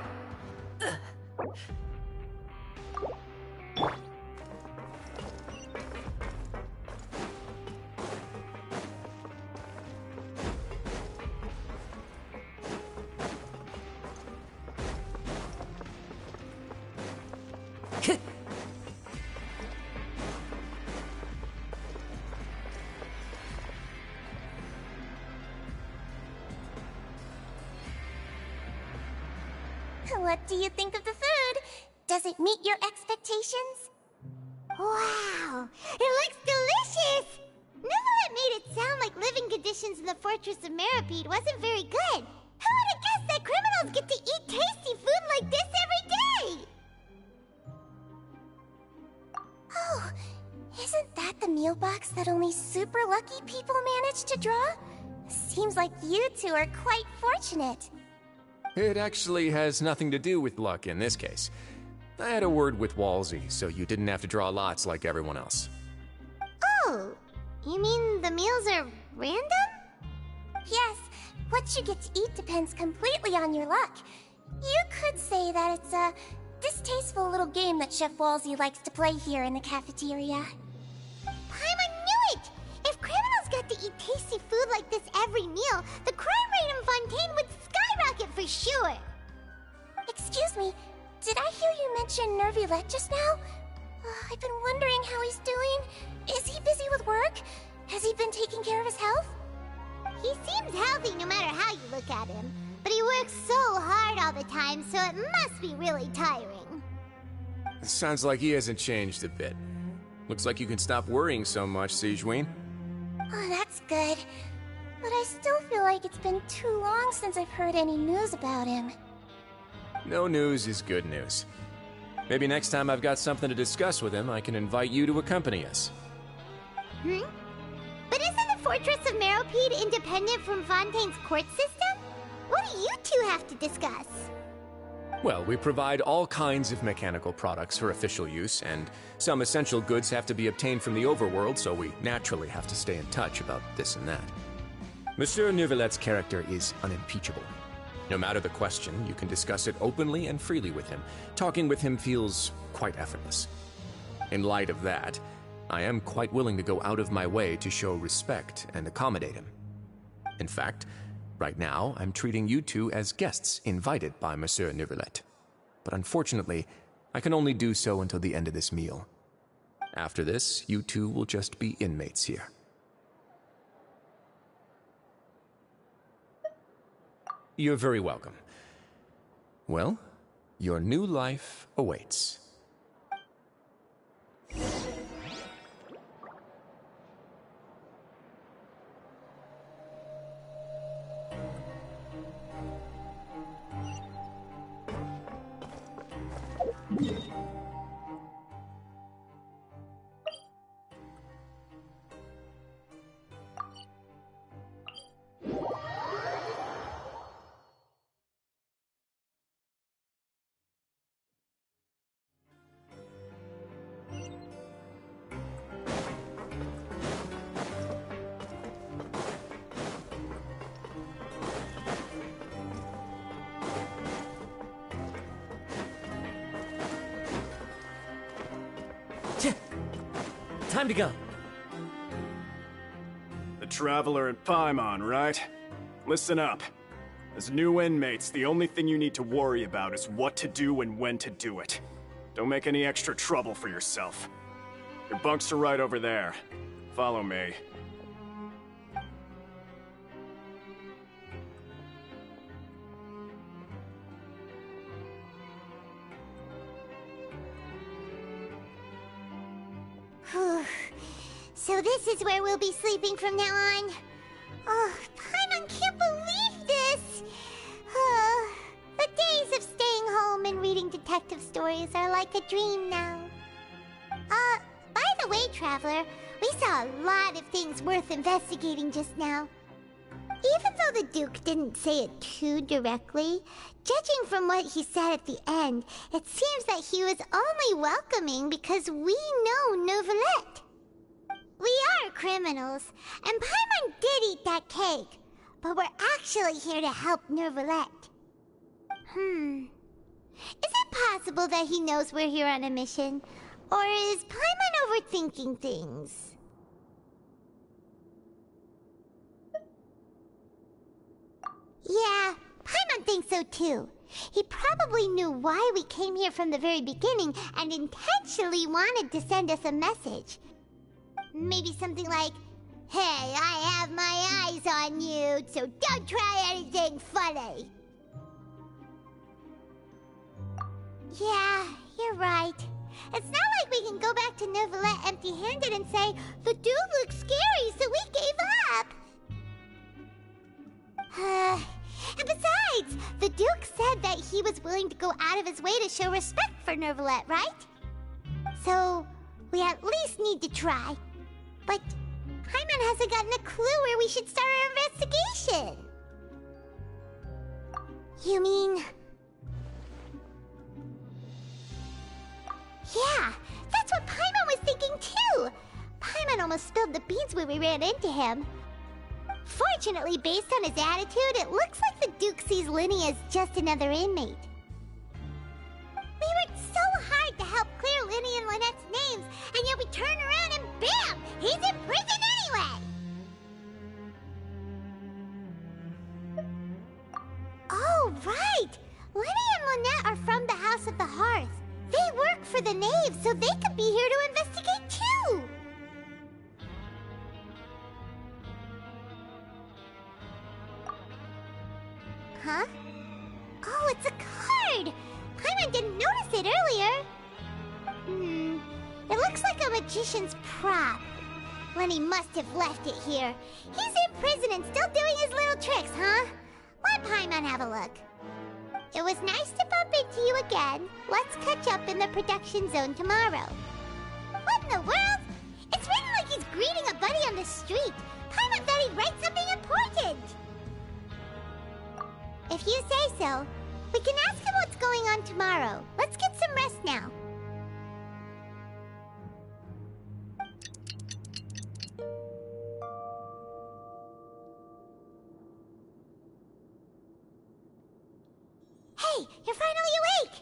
What do you think of the food? Does it meet your expectations? Wow, it looks delicious! Neverlet made it sound like living conditions in the Fortress of Meripede wasn't very good. Who would have guessed that criminals get to eat tasty food like this every day? Oh, isn't that the meal box that only super lucky people manage to draw? Seems like you two are quite fortunate. It actually has nothing to do with luck in this case. I had a word with Walsey, so you didn't have to draw lots like everyone else. Oh, you mean the meals are random? Yes, what you get to eat depends completely on your luck. You could say that it's a distasteful little game that Chef Walsey likes to play here in the cafeteria. Paimon knew it! If criminals got to eat tasty food like this every meal, the crime rate in Fontaine would skyrocket for sure! Excuse me, did I hear you mention Nervulette just now? I've been wondering how he's doing. Is he busy with work? Has he been taking care of his health? He seems healthy no matter how you look at him, but he works so hard all the time, so it must be really tiring. Sounds like he hasn't changed a bit. Looks like you can stop worrying so much, Sigewinne. Oh, that's good. But I still feel like it's been too long since I've heard any news about him. No news is good news. Maybe next time I've got something to discuss with him, I can invite you to accompany us. But isn't the Fortress of Meripede independent from Fontaine's court system? What do you two have to discuss? Well, we provide all kinds of mechanical products for official use, and some essential goods have to be obtained from the overworld, so we naturally have to stay in touch about this and that. Monsieur Nervulette's character is unimpeachable. No matter the question, you can discuss it openly and freely with him. Talking with him feels quite effortless. In light of that, I am quite willing to go out of my way to show respect and accommodate him. In fact, right now, I'm treating you two as guests invited by Monsieur Nervulette. But unfortunately, I can only do so until the end of this meal. After this, you two will just be inmates here. You're very welcome. Well, your new life awaits. Time to go. The Traveler and Paimon, right? Listen up. As new inmates, the only thing you need to worry about is what to do and when to do it. Don't make any extra trouble for yourself. Your bunks are right over there. Follow me. So this is where we'll be sleeping from now on. Oh, Paimon can't believe this! The days of staying home and reading detective stories are like a dream now. By the way, Traveler, we saw a lot of things worth investigating just now. Even though the Duke didn't say it too directly, judging from what he said at the end, it seems that he was only welcoming because we know Neuvillette. We are criminals, and Paimon did eat that cake, but we're actually here to help Neuvillette. Is it possible that he knows we're here on a mission? Or is Paimon overthinking things? Yeah, Paimon thinks so too. He probably knew why we came here from the very beginning and intentionally wanted to send us a message. Maybe something like, "Hey, I have my eyes on you, so don't try anything funny." Yeah, you're right. It's not like we can go back to Neuvillette empty-handed and say, "The dude looks scary, so we gave up." And besides, the Duke said that he was willing to go out of his way to show respect for Neuvillette, right? So, we at least need to try. But Paimon hasn't gotten a clue where we should start our investigation. You mean... Yeah, that's what Paimon was thinking too! Paimon almost spilled the beans when we ran into him. Fortunately, based on his attitude, it looks like the Duke sees Linny as just another inmate. We worked so hard to help clear Linny and Lynette's names, and yet we turn around and bam! He's in prison anyway! Oh, right! Linny and Lynette are from the House of the Hearth. They work for the Knave, so they could be here to investigate too! Huh? Oh, it's a card! Paimon didn't notice it earlier. It looks like a magician's prop. Lenny must have left it here. He's in prison and still doing his little tricks, huh? Let Paimon have a look. It was nice to bump into you again. Let's catch up in the production zone tomorrow. What in the world? It's written like he's greeting a buddy on the street. Paimon thought he'd write something important. If you say so, we can ask him what's going on tomorrow. Let's get some rest now. Hey, you're finally awake!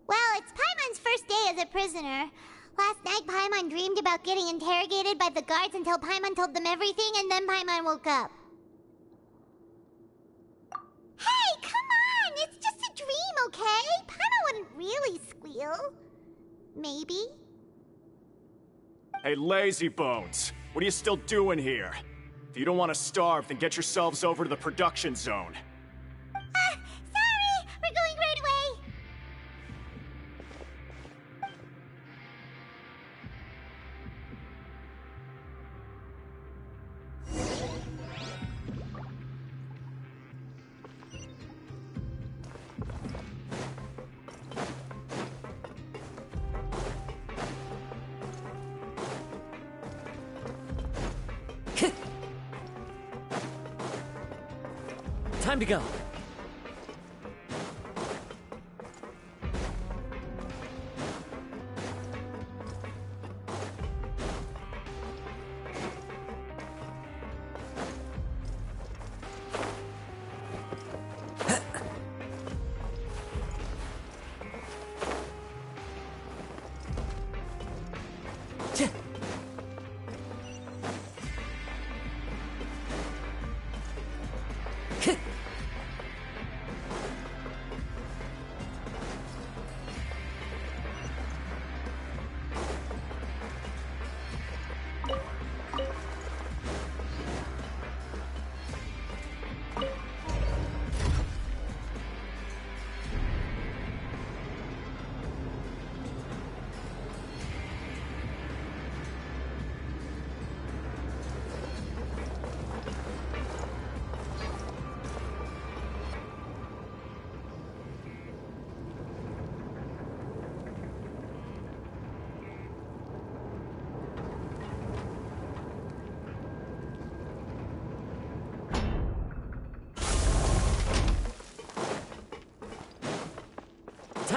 Well, it's Paimon's first day as a prisoner. Last night, Paimon dreamed about getting interrogated by the guards until Paimon told them everything, and then Paimon woke up. Hey, come on! It's just a dream, okay? Paimon wouldn't really squeal. Maybe? Hey, lazy bones! What are you still doing here? If you don't want to starve, then get yourselves over to the production zone. Sorry! We're going right away! Time to go.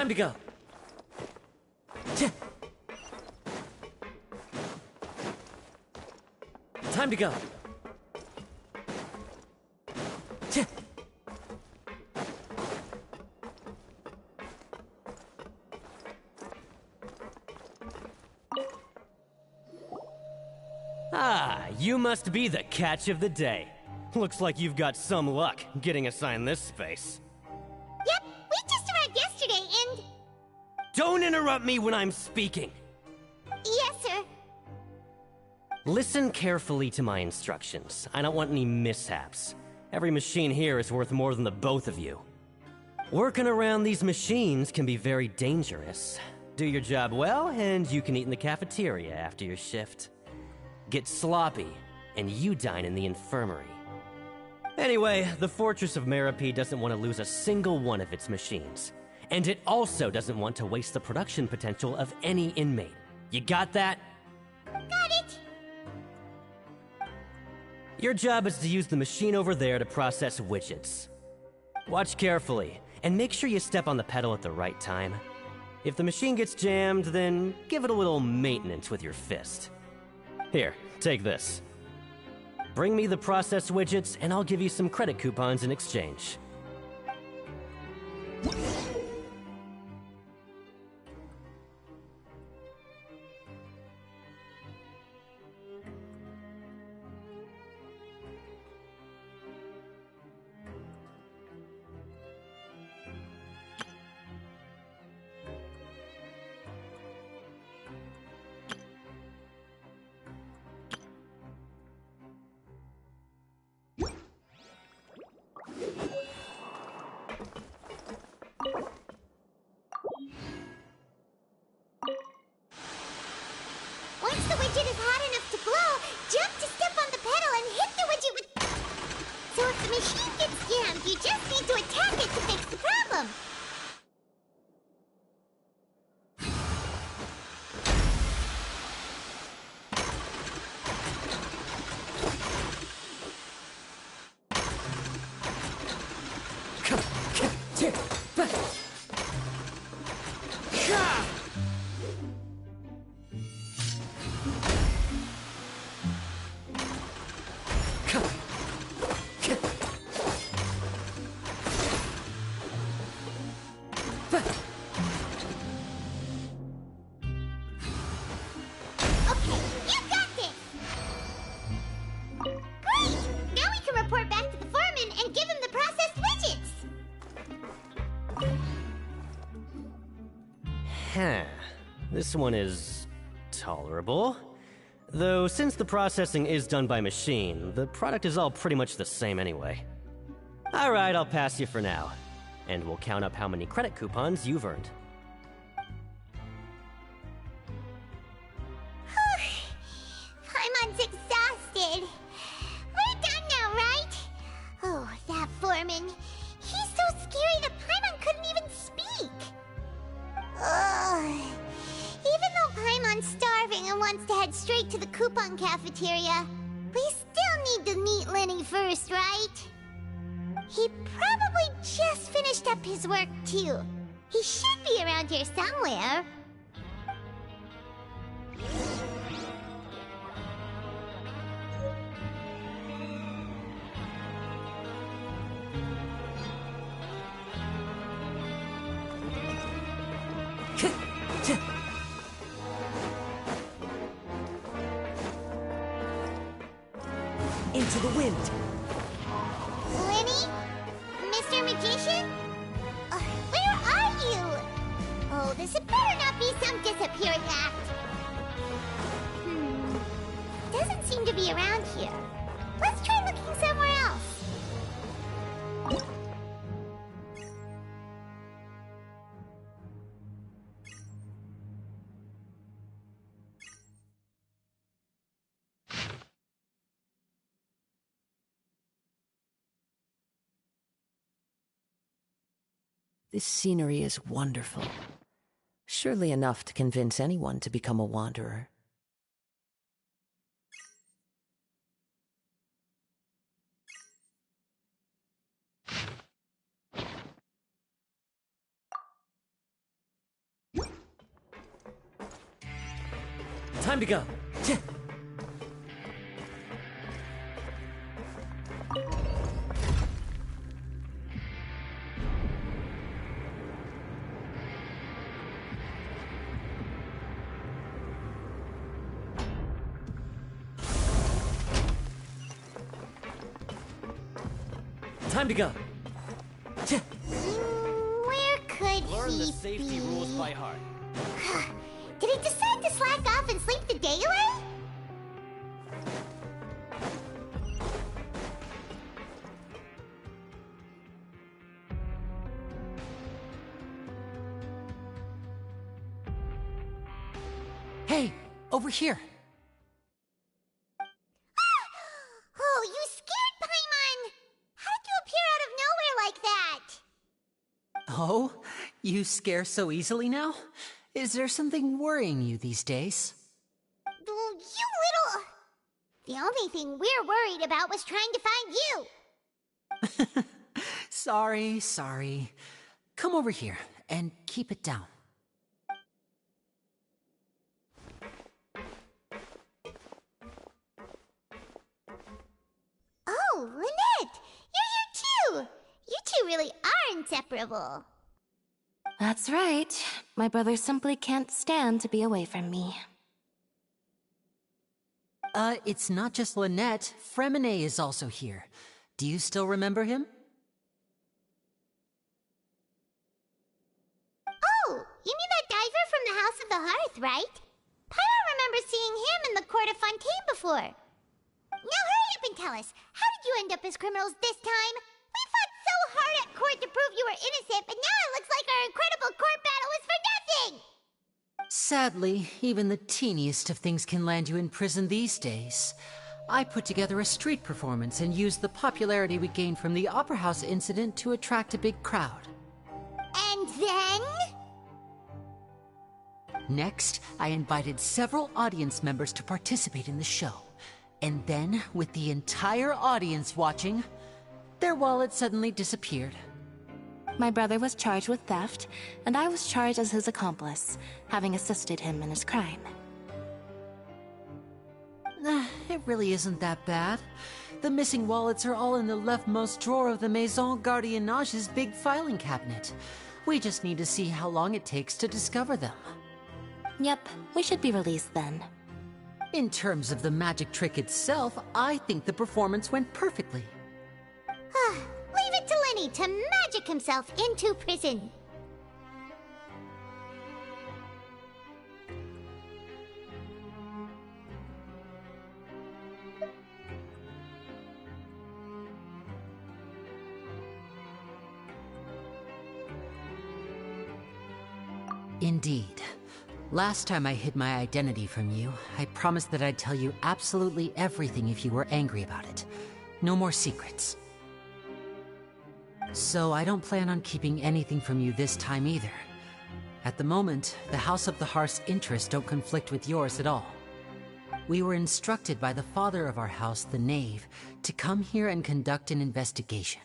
Time to go. Time to go. Ah, you must be the catch of the day. Looks like you've got some luck getting assigned this space. Yep, we just arrived yesterday and... Don't interrupt me when I'm speaking. Yes, sir. Listen carefully to my instructions. I don't want any mishaps. Every machine here is worth more than the both of you. Working around these machines can be very dangerous. Do your job well, and you can eat in the cafeteria after your shift. Get sloppy, and you dine in the infirmary. Anyway, the Fortress of Meropide doesn't want to lose a single one of its machines. And it also doesn't want to waste the production potential of any inmate. You got that? Got it! Your job is to use the machine over there to process widgets. Watch carefully, and make sure you step on the pedal at the right time. If the machine gets jammed, then give it a little maintenance with your fist. Here, take this. Bring me the processed widgets, and I'll give you some credit coupons in exchange. Once the widget is hot enough to glow, jump to step on the pedal and hit the widget with... So if the machine gets jammed, you just need to attack it to fix the problem. This one is tolerable. Though, since the processing is done by machine, the product is all pretty much the same anyway. Alright, I'll pass you for now. And we'll count up how many credit coupons you've earned. Paimon's exhausted. We're done now, right? Oh, that foreman. He's so scary that Paimon couldn't even speak. Ugh. Even though Paimon's starving and wants to head straight to the coupon cafeteria, we still need to meet Lenny first, right? He probably just finished up his work, too. He should be around here somewhere. Into the wind. Lenny? Mr. Magician? Where are you? Oh, this better not be some disappearing act. Doesn't seem to be around here. Let's try looking somewhere else. This scenery is wonderful. Surely enough to convince anyone to become a wanderer. Time to go. Time to go. Where could Learn he the safety be? rules by heart. Did he decide to slack off and sleep the day away? Hey, over here. Oh, you scared Paimon! How did you appear out of nowhere like that? Oh, you scare so easily now? Is there something worrying you these days? Oh, you little... The only thing we're worried about was trying to find you. Sorry. Come over here and keep it down. Oh, Lynette! You're here too! You two really are inseparable. That's right. My brother simply can't stand to be away from me. It's not just Lynette. Fremine is also here. Do you still remember him? Oh, you mean that diver from the House of the Hearth, right? Paimon remembers seeing him in the court of Fontaine before. Now hurry up and tell us, how did you end up as criminals this time? We fought so hard at court to prove you were innocent, but now it looks like our incredible court battle was for nothing! Sadly, even the teeniest of things can land you in prison these days. I put together a street performance and used the popularity we gained from the Opera House incident to attract a big crowd. And then? Next, I invited several audience members to participate in the show. And then, with the entire audience watching, their wallet suddenly disappeared. My brother was charged with theft, and I was charged as his accomplice, having assisted him in his crime. It really isn't that bad. The missing wallets are all in the leftmost drawer of the Maison Gardiennage's big filing cabinet. We just need to see how long it takes to discover them. Yep, we should be released then. In terms of the magic trick itself, I think the performance went perfectly. Leave it to Lenny to magic himself into prison. Indeed. Last time I hid my identity from you, I promised that I'd tell you absolutely everything if you were angry about it. No more secrets. So I don't plan on keeping anything from you this time either. At the moment, the House of the Hearth's interests don't conflict with yours at all. We were instructed by the father of our house, the Knave, to come here and conduct an investigation.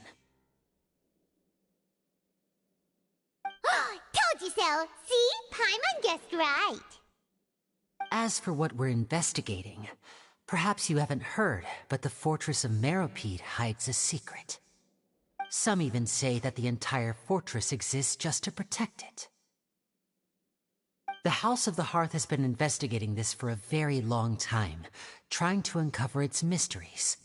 Told you so! See? Paimon guessed right. As for what we're investigating, perhaps you haven't heard, but the fortress of Meropide hides a secret. Some even say that the entire fortress exists just to protect it. The House of the Hearth has been investigating this for a very long time, trying to uncover its mysteries.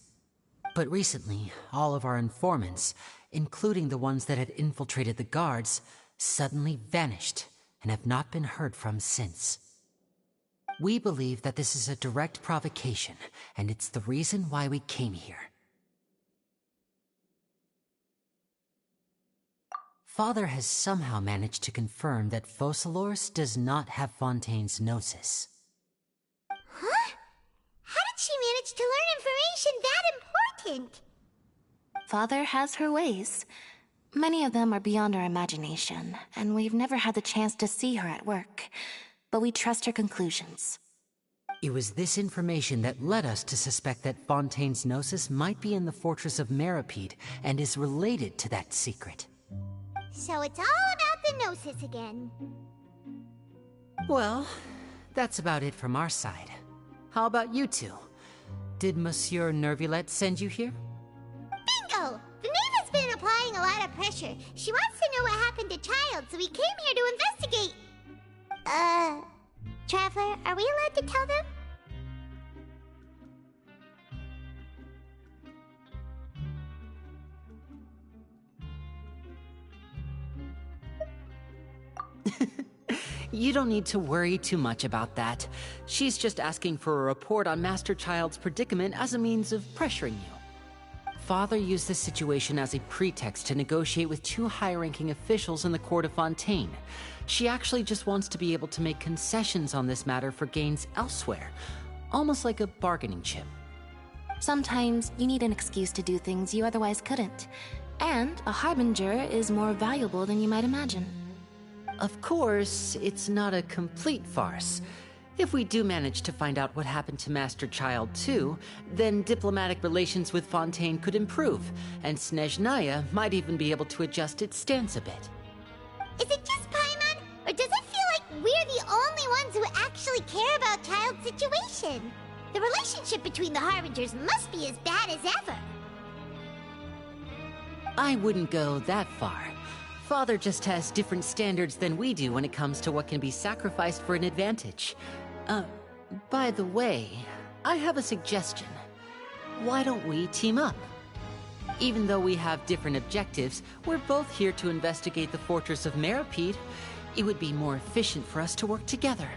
But recently, all of our informants, including the ones that had infiltrated the guards, suddenly vanished and have not been heard from since. We believe that this is a direct provocation, and it's the reason why we came here. Father has somehow managed to confirm that Focalors does not have Fontaine's gnosis. Huh? How did she manage to learn information that important? Father has her ways. Many of them are beyond our imagination, and we've never had the chance to see her at work. But we trust her conclusions. It was this information that led us to suspect that Fontaine's gnosis might be in the fortress of Meropide and is related to that secret. So it's all about the Gnosis again. Well, that's about it from our side. How about you two? Did Monsieur Nervulet send you here? Bingo! The Knave has been applying a lot of pressure. She wants to know what happened to Child, so we came here to investigate. Traveler, are we allowed to tell them? You don't need to worry too much about that. She's just asking for a report on Master Child's predicament as a means of pressuring you. Father used this situation as a pretext to negotiate with two high-ranking officials in the court of Fontaine. She actually just wants to be able to make concessions on this matter for gains elsewhere, almost like a bargaining chip. Sometimes you need an excuse to do things you otherwise couldn't. And a harbinger is more valuable than you might imagine. Of course, it's not a complete farce. If we do manage to find out what happened to Master Child too, then diplomatic relations with Fontaine could improve, and Snezhnaya might even be able to adjust its stance a bit. Is it just Paimon, or does it feel like we're the only ones who actually care about Child's situation? The relationship between the Harbingers must be as bad as ever. I wouldn't go that far. Father just has different standards than we do when it comes to what can be sacrificed for an advantage. By the way, I have a suggestion. Why don't we team up? Even though we have different objectives, we're both here to investigate the fortress of Meripede. It would be more efficient for us to work together.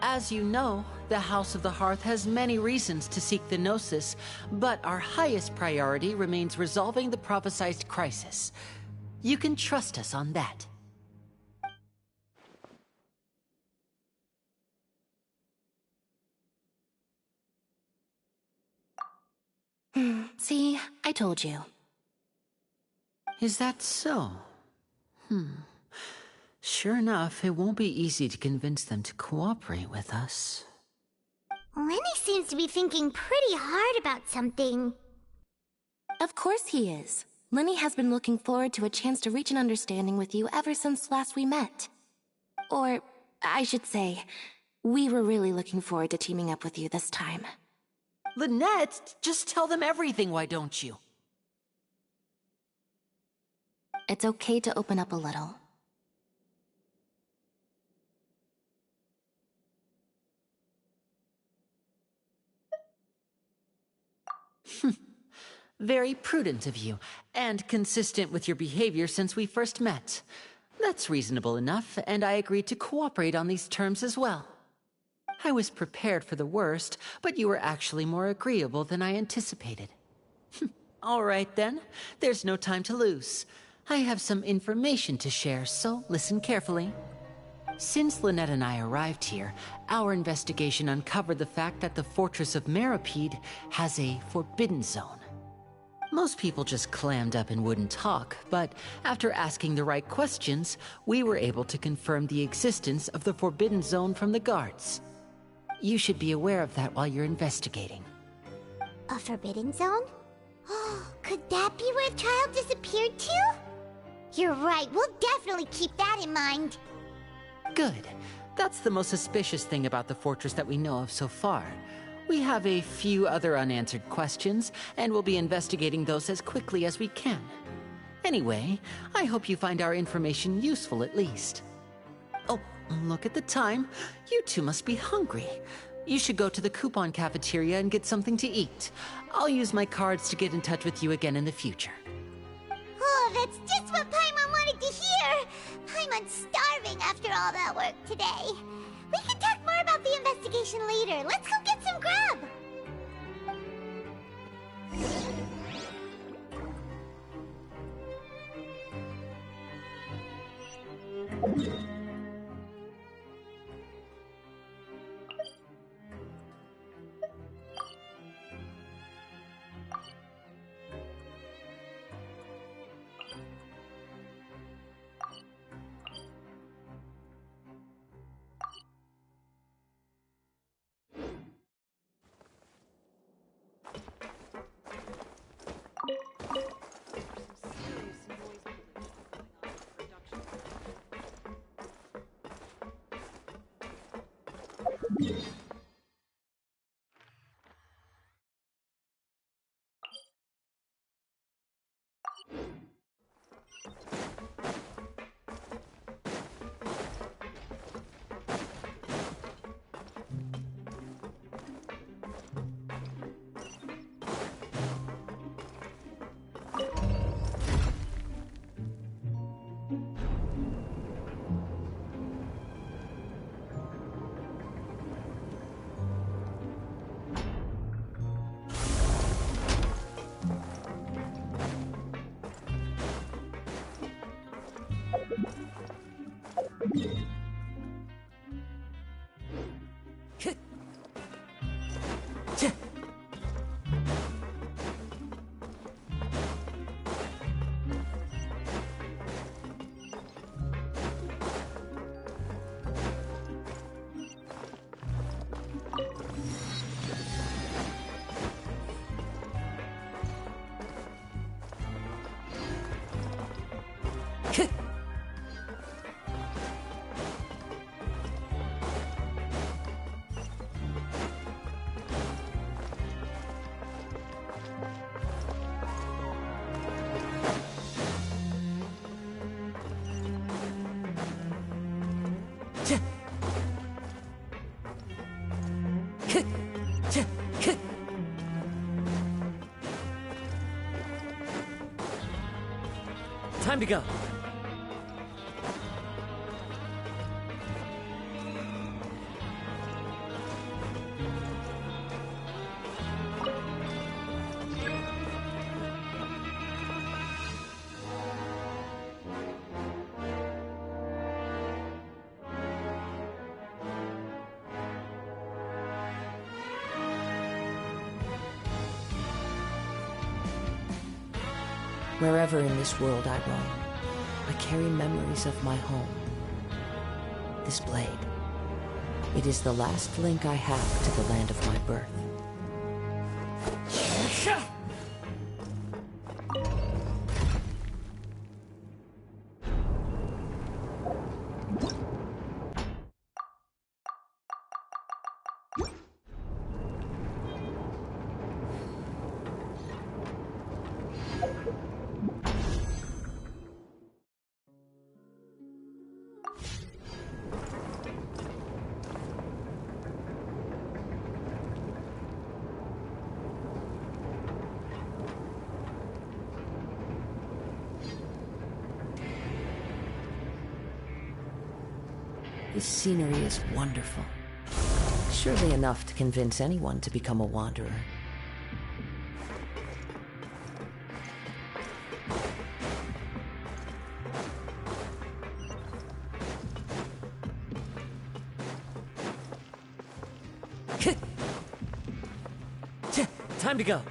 As you know, the House of the Hearth has many reasons to seek the Gnosis, but our highest priority remains resolving the prophesized crisis. You can trust us on that. See, I told you. Is that so? Sure enough, it won't be easy to convince them to cooperate with us. Lenny seems to be thinking pretty hard about something. Of course he is. Lenny has been looking forward to a chance to reach an understanding with you ever since last we met. Or, I should say, we were really looking forward to teaming up with you this time. Lynette, just tell them everything, why don't you? It's okay to open up a little. Very prudent of you, and consistent with your behavior since we first met. That's reasonable enough, and I agreed to cooperate on these terms as well. I was prepared for the worst, but you were actually more agreeable than I anticipated. All right then, there's no time to lose. I have some information to share, so listen carefully. Since Lynette and I arrived here, our investigation uncovered the fact that the Fortress of Meripede has a forbidden zone. Most people just clammed up and wouldn't talk, but after asking the right questions, we were able to confirm the existence of the forbidden zone from the guards. You should be aware of that while you're investigating. A forbidden zone? Could that be where Child disappeared to? You're right, we'll definitely keep that in mind. Good. That's the most suspicious thing about the fortress that we know of so far. We have a few other unanswered questions, and we'll be investigating those as quickly as we can. Anyway, I hope you find our information useful at least. Oh, look at the time. You two must be hungry. You should go to the coupon cafeteria and get something to eat. I'll use my cards to get in touch with you again in the future. Oh, that's just what Paimon wanted to hear! Paimon's starving after all that work today. We can talk more about the investigation later. Let's go get some grub! Time to go. Wherever in this world I roam, I carry memories of my home. This blade, it is the last link I have to the land of my birth. This scenery is wonderful. Surely enough to convince anyone to become a wanderer. Time to go.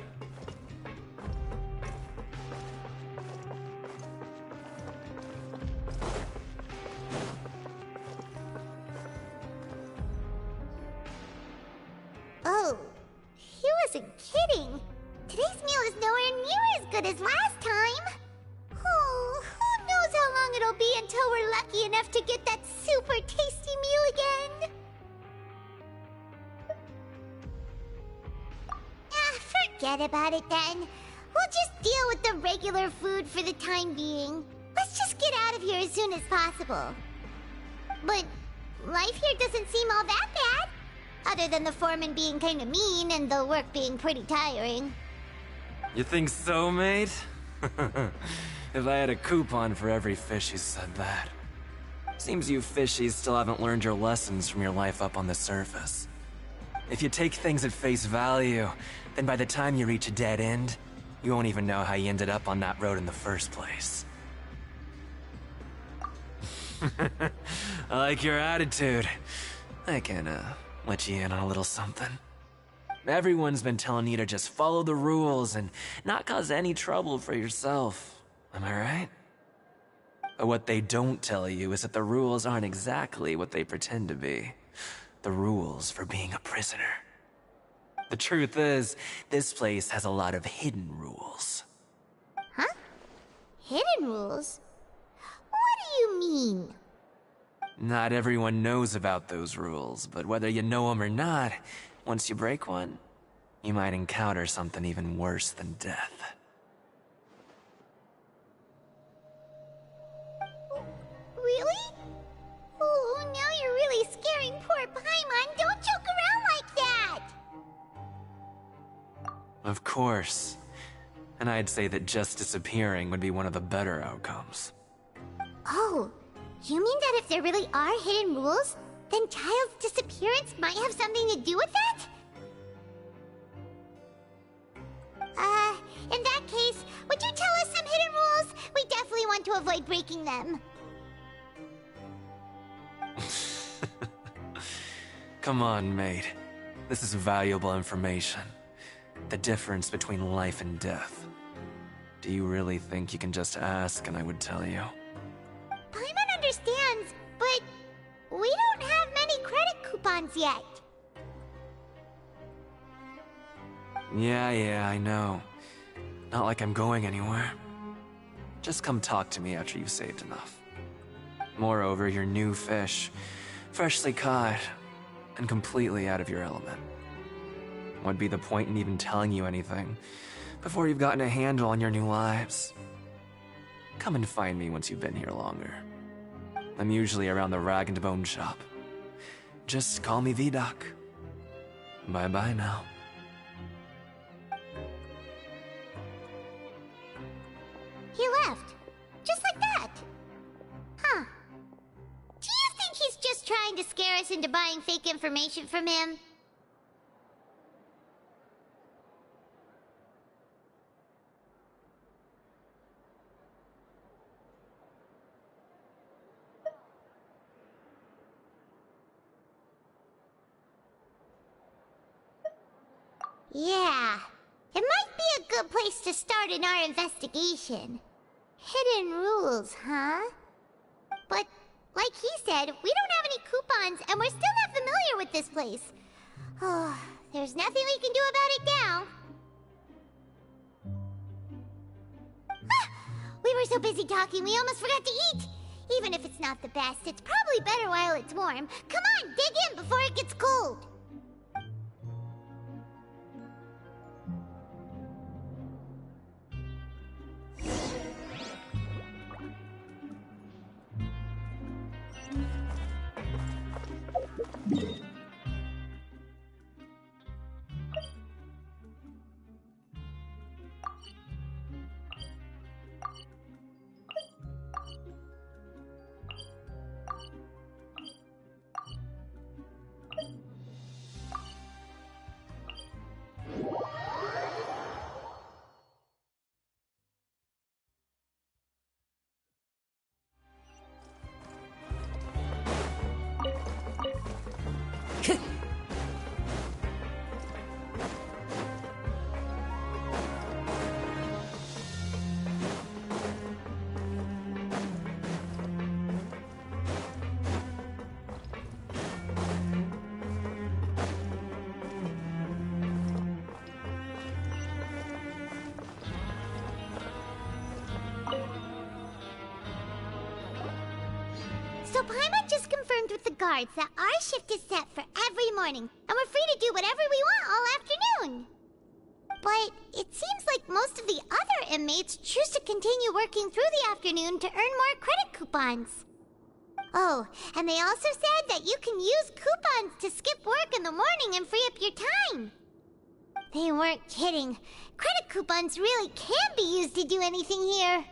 Oh, he wasn't kidding. Today's meal is nowhere near as good as last time. Oh, who knows how long it'll be until we're lucky enough to get that super tasty meal again. Forget about it then. We'll just deal with the regular food for the time being. Let's just get out of here as soon as possible. But life here doesn't seem all that bad. Other than the foreman being kinda mean and the work being pretty tiring. You think so, mate? If I had a coupon for every fish who said that. Seems you fishies still haven't learned your lessons from your life up on the surface. If you take things at face value, then by the time you reach a dead end, you won't even know how you ended up on that road in the first place. I like your attitude. I can, let you in on a little something. Everyone's been telling you to just follow the rules and not cause any trouble for yourself. Am I right? But what they don't tell you is that the rules aren't exactly what they pretend to be. The rules for being a prisoner. The truth is, this place has a lot of hidden rules. Huh? Hidden rules? What do you mean? Not everyone knows about those rules, but whether you know them or not, once you break one, you might encounter something even worse than death. course. And I'd say that just disappearing would be one of the better outcomes. Oh, you mean that if there really are hidden rules, then Child's disappearance might have something to do with that? In that case, would you tell us some hidden rules? We definitely want to avoid breaking them. Come on, mate. This is valuable information. The difference between life and death. Do you really think you can just ask and I would tell you? Paimon understands, but we don't have many credit coupons yet. Yeah, I know. Not like I'm going anywhere. Just come talk to me after you've saved enough. Moreover, you're new fish, freshly caught, and completely out of your element. What'd be the point in even telling you anything before you've gotten a handle on your new lives? Come and find me once you've been here longer. I'm usually around the Rag and Bone shop. Just call me V-Doc. Bye-bye now. He left. Just like that. Huh. Do you think he's just trying to scare us into buying fake information from him? Yeah. It might be a good place to start in our investigation. Hidden rules, huh? But, like he said, we don't have any coupons, and we're still not familiar with this place. Oh, there's nothing we can do about it now. Ah, we were so busy talking, we almost forgot to eat. Even if it's not the best, it's probably better while it's warm. Come on, dig in before it gets cold. So Paimon just confirmed with the guards that our shift is set for every morning, and we're free to do whatever we want all afternoon. But it seems like most of the other inmates choose to continue working through the afternoon to earn more credit coupons. Oh, and they also said that you can use coupons to skip work in the morning and free up your time. They weren't kidding. Credit coupons really can be used to do anything here.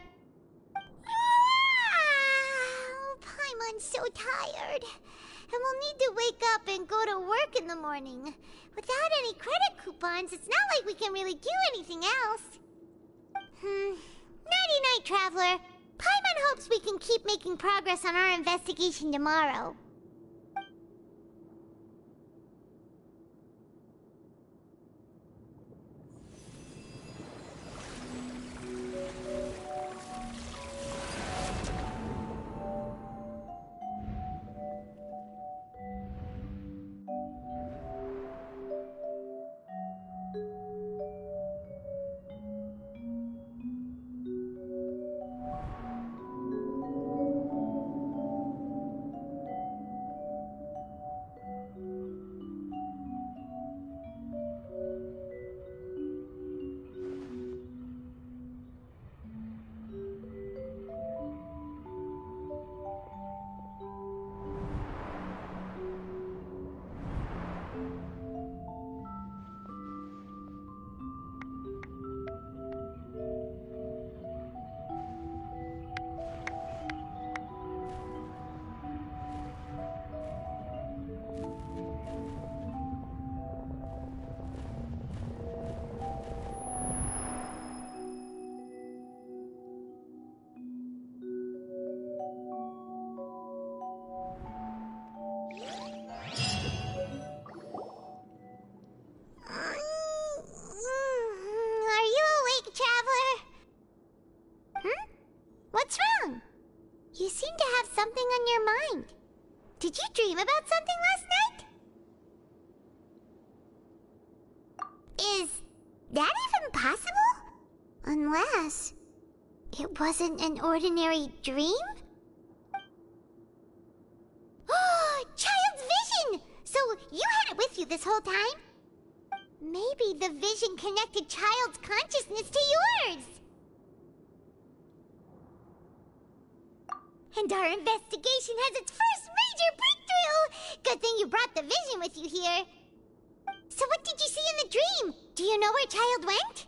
Paimon's so tired. And we'll need to wake up and go to work in the morning. Without any credit coupons, it's not like we can really do anything else. Nighty-night, Traveler. Paimon hopes we can keep making progress on our investigation tomorrow. You seem to have something on your mind. Did you dream about something last night? Is that even possible? Unless it wasn't an ordinary dream? Oh, Child's vision! So you had it with you this whole time? Maybe the vision connected Child's consciousness to yours. And our investigation has its first major breakthrough! Good thing you brought the vision with you here. So what did you see in the dream? Do you know where Child went?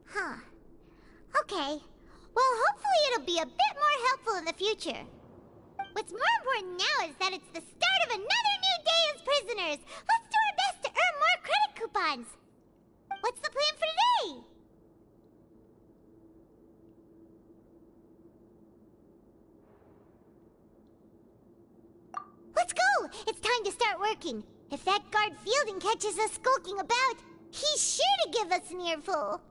Huh. Okay. Well, hopefully it'll be a bit more helpful in the future. What's more important now is that it's the start of another new day as prisoners. Let's do our best to earn more credit coupons. What's the plan for today? Let's go! It's time to start working. If that guard Fielding catches us skulking about, he's sure to give us an earful.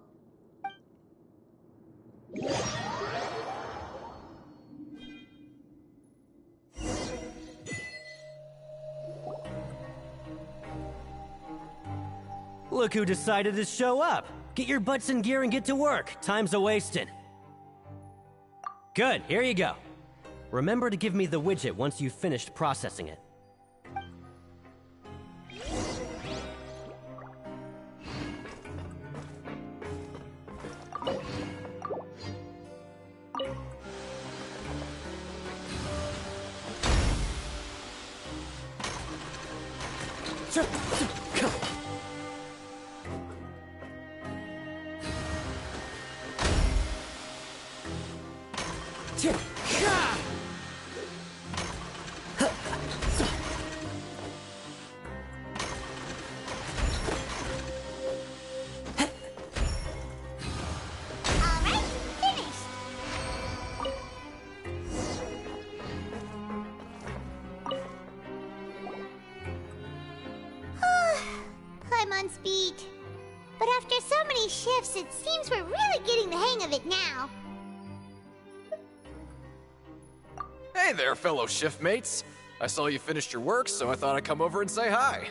Look who decided to show up. Get your butts in gear and get to work. Time's a-wasting. Good, here you go. Remember to give me the widget once you've finished processing it. I'm on speed. But after so many shifts, it seems we're really getting the hang of it now. Hey there, fellow shiftmates. I saw you finished your work, so I thought I'd come over and say hi.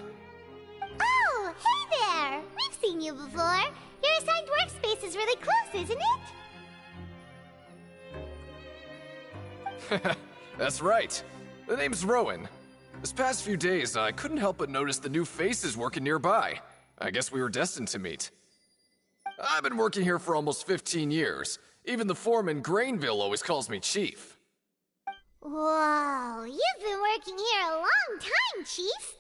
Oh, hey there! We've seen you before. Your assigned workspace is really close, isn't it? That's right. The name's Rowan. This past few days, I couldn't help but notice the new faces working nearby. I guess we were destined to meet. I've been working here for almost 15 years. Even the foreman, Grainville, always calls me Chief. Whoa, you've been working here a long time, Chief.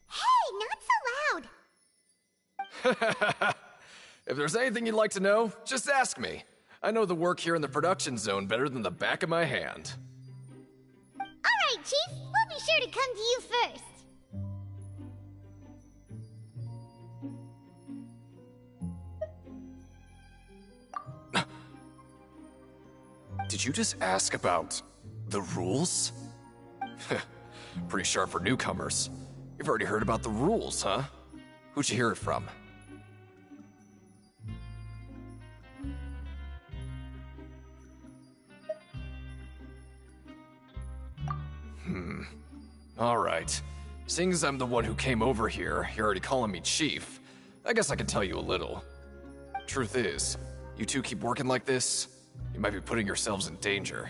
Hey, not so loud. If there's anything you'd like to know, just ask me. I know the work here in the production zone better than the back of my hand. All right, Chief. We'll be sure to come to you first. Did you just ask about the rules? Pretty sharp for newcomers. You've already heard about the rules, huh? Who'd you hear it from? Alright. Seeing as I'm the one who came over here, you're already calling me Chief. I guess I can tell you a little. Truth is, you two keep working like this, you might be putting yourselves in danger.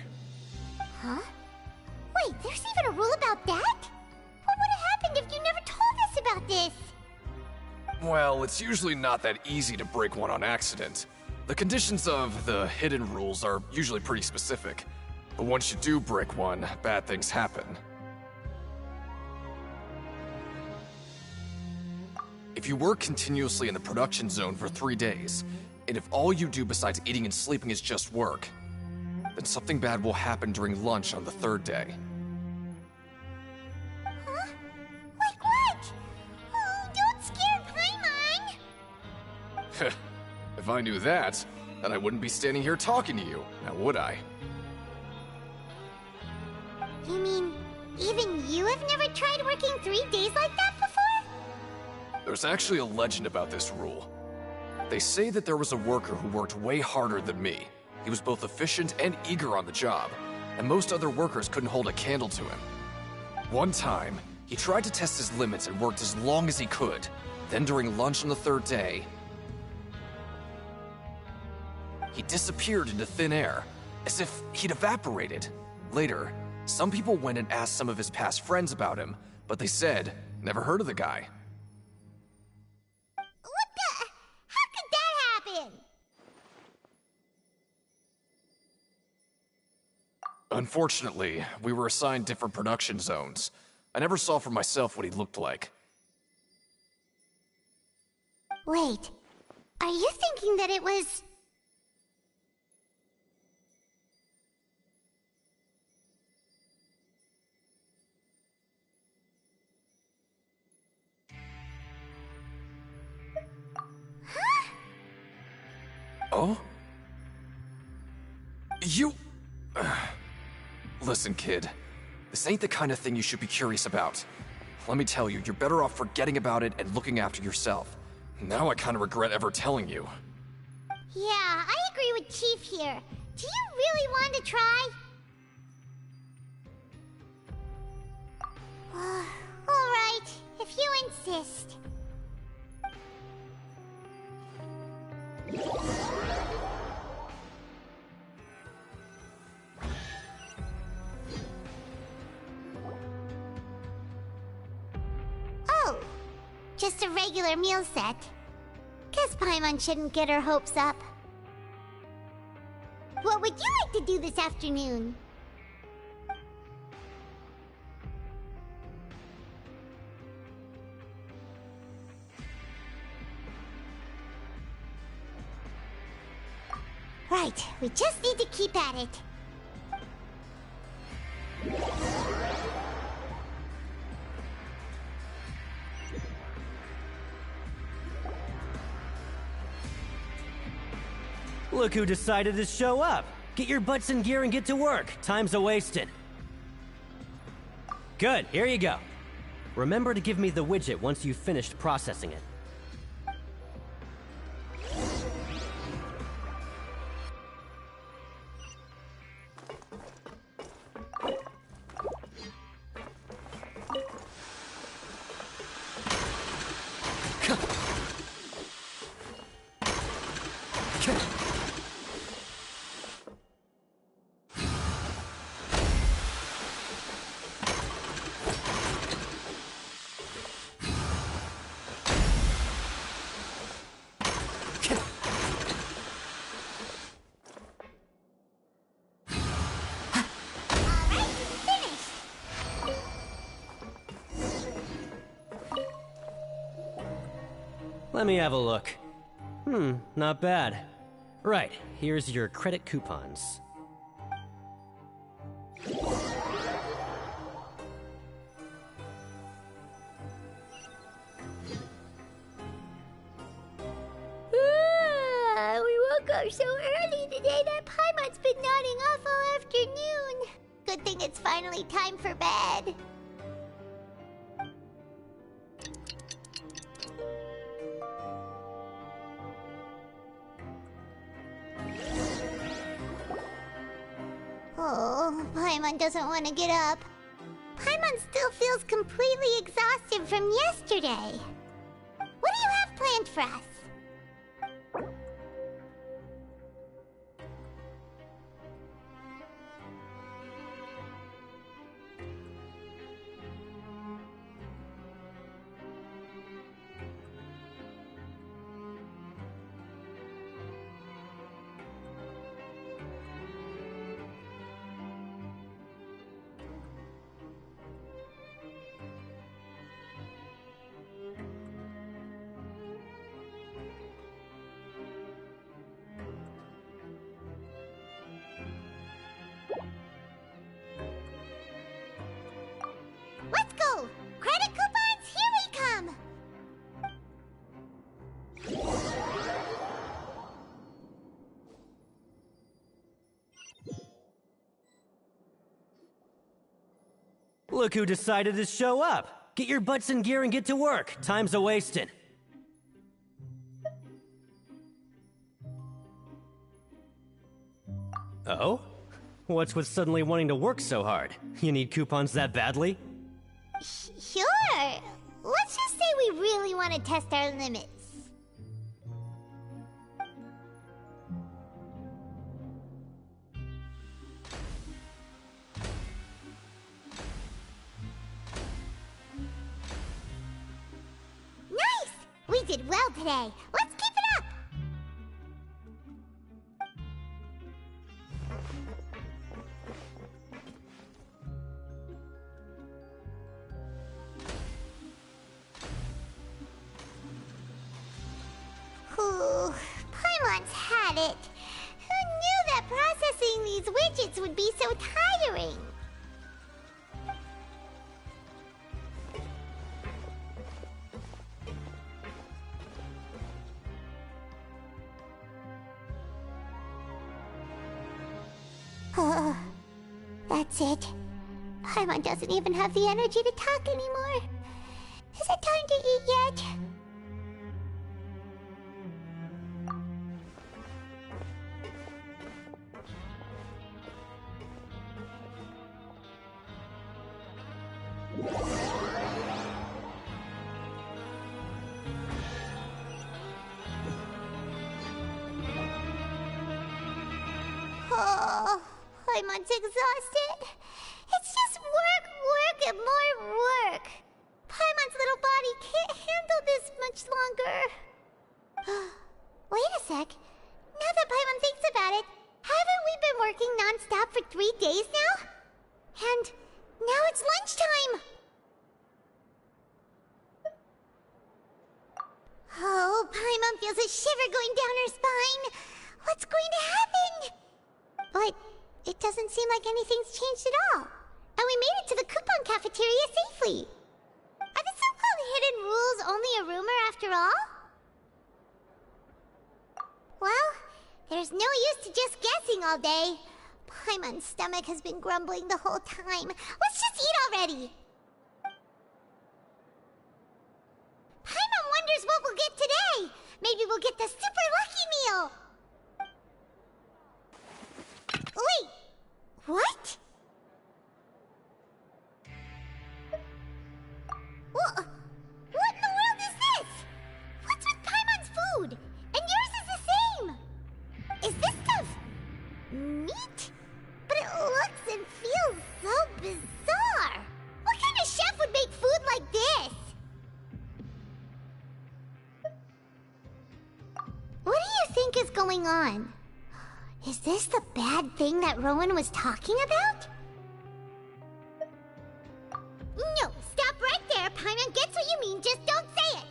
Huh? Wait, there's even a rule about that? What would have happened if you never told us about this? Well, it's usually not that easy to break one on accident. The conditions of the hidden rules are usually pretty specific. But once you do break one, bad things happen. If you work continuously in the production zone for 3 days, and if all you do besides eating and sleeping is just work, then something bad will happen during lunch on the 3rd day. Huh? Like what? Oh, don't scare Paimon! If I knew that, then I wouldn't be standing here talking to you, now would I? You mean, even you have never tried working 3 days like that before? There's actually a legend about this rule. They say that there was a worker who worked way harder than me. He was both efficient and eager on the job, and most other workers couldn't hold a candle to him. One time, he tried to test his limits and worked as long as he could. Then during lunch on the 3rd day, he disappeared into thin air, as if he'd evaporated. Later, some people went and asked some of his past friends about him, but they said, never heard of the guy. What the? How could that happen? Unfortunately, we were assigned different production zones. I never saw for myself what he looked like. Wait, are you thinking that it was... Oh? You... Listen, kid. This ain't the kind of thing you should be curious about. Let me tell you, you're better off forgetting about it and looking after yourself. Now I kind of regret ever telling you. Yeah, I agree with Chief here. Do you really want to try? Alright, if you insist. Oh, just a regular meal set. Guess Paimon shouldn't get her hopes up. What would you like to do this afternoon? Right, we just need to keep at it. Look who decided to show up. Get your butts in gear and get to work. Time's a-wasted. Good, here you go. Remember to give me the widget once you've finished processing it. Let me have a look. Not bad. Right, here's your credit coupons. We woke up so early today that Paimon's been nodding off all afternoon. Good thing it's finally time for bed. Oh, Paimon doesn't want to get up. Paimon still feels completely exhausted from yesterday. What do you have planned for us? Look who decided to show up. Get your butts in gear and get to work. Time's a-wasting. Oh? What's with suddenly wanting to work so hard? You need coupons that badly? Sure. Let's just say we really want to test our limits. Nice! We did well today. Let's keep it up! Ooh, Paimon's had it. Who knew that processing these widgets would be so tiring? That's it. Paimon doesn't even have the energy to talk anymore. Is it time to eat yet? Oh, Paimon's exhausted. It's just work, work, and more work. Paimon's little body can't handle this much longer. Wait a sec. Now that Paimon thinks about it, haven't we been working non-stop for 3 days now? And now it's lunchtime. Oh, Paimon feels a shiver going down her spine. What's going to happen? But it doesn't seem like anything's changed at all. And we made it to the coupon cafeteria safely. Are the so-called hidden rules only a rumor after all? Well, there's no use to just guessing all day. Paimon's stomach has been grumbling the whole time. Let's just eat already. Paimon wonders what we'll get today. Maybe we'll get the super lucky meal. Wait, what? What in the world is this? What's with Paimon's food? And yours is the same. Is this stuff meat? But it looks and feels so bizarre. What kind of chef would make food like this? What do you think is going on? Is this the bad thing that Rowan was talking about? No, stop right there. Paimon gets what you mean, just don't say it.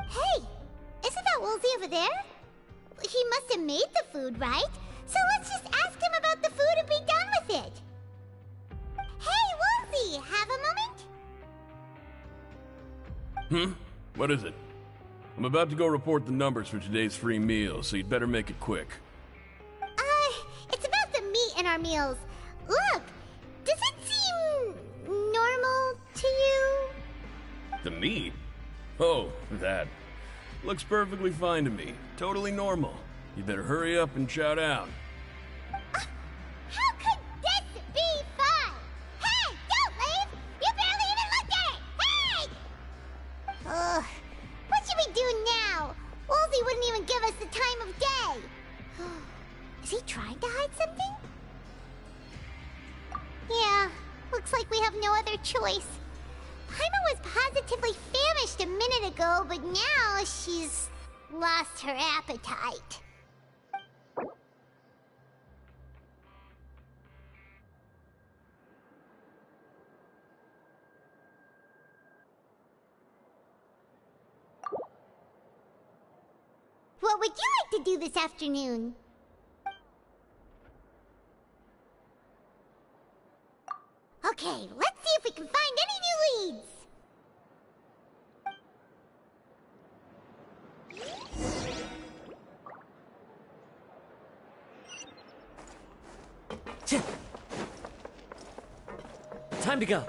Hey, isn't that Woolsey over there? He must have made the food, right? So let's just ask him about the food and be done with it. Hey, Woolsey, have a moment? What is it? I'm about to go report the numbers for today's free meal, so you'd better make it quick. It's about the meat in our meals. Look, does it seem normal to you? The meat? Oh, that. Looks perfectly fine to me. Totally normal. You better hurry up and chow down. How could this be fun? Hey, don't leave! You barely even looked at it! Hey! Ugh, what should we do now? Woolsey wouldn't even give us the time of day. Is he trying to hide something? Yeah, looks like we have no other choice. Paimon was positively famished a minute ago, but now she's lost her appetite. What would you like to do this afternoon? Okay, let's see if we can find any new leads. Time to go.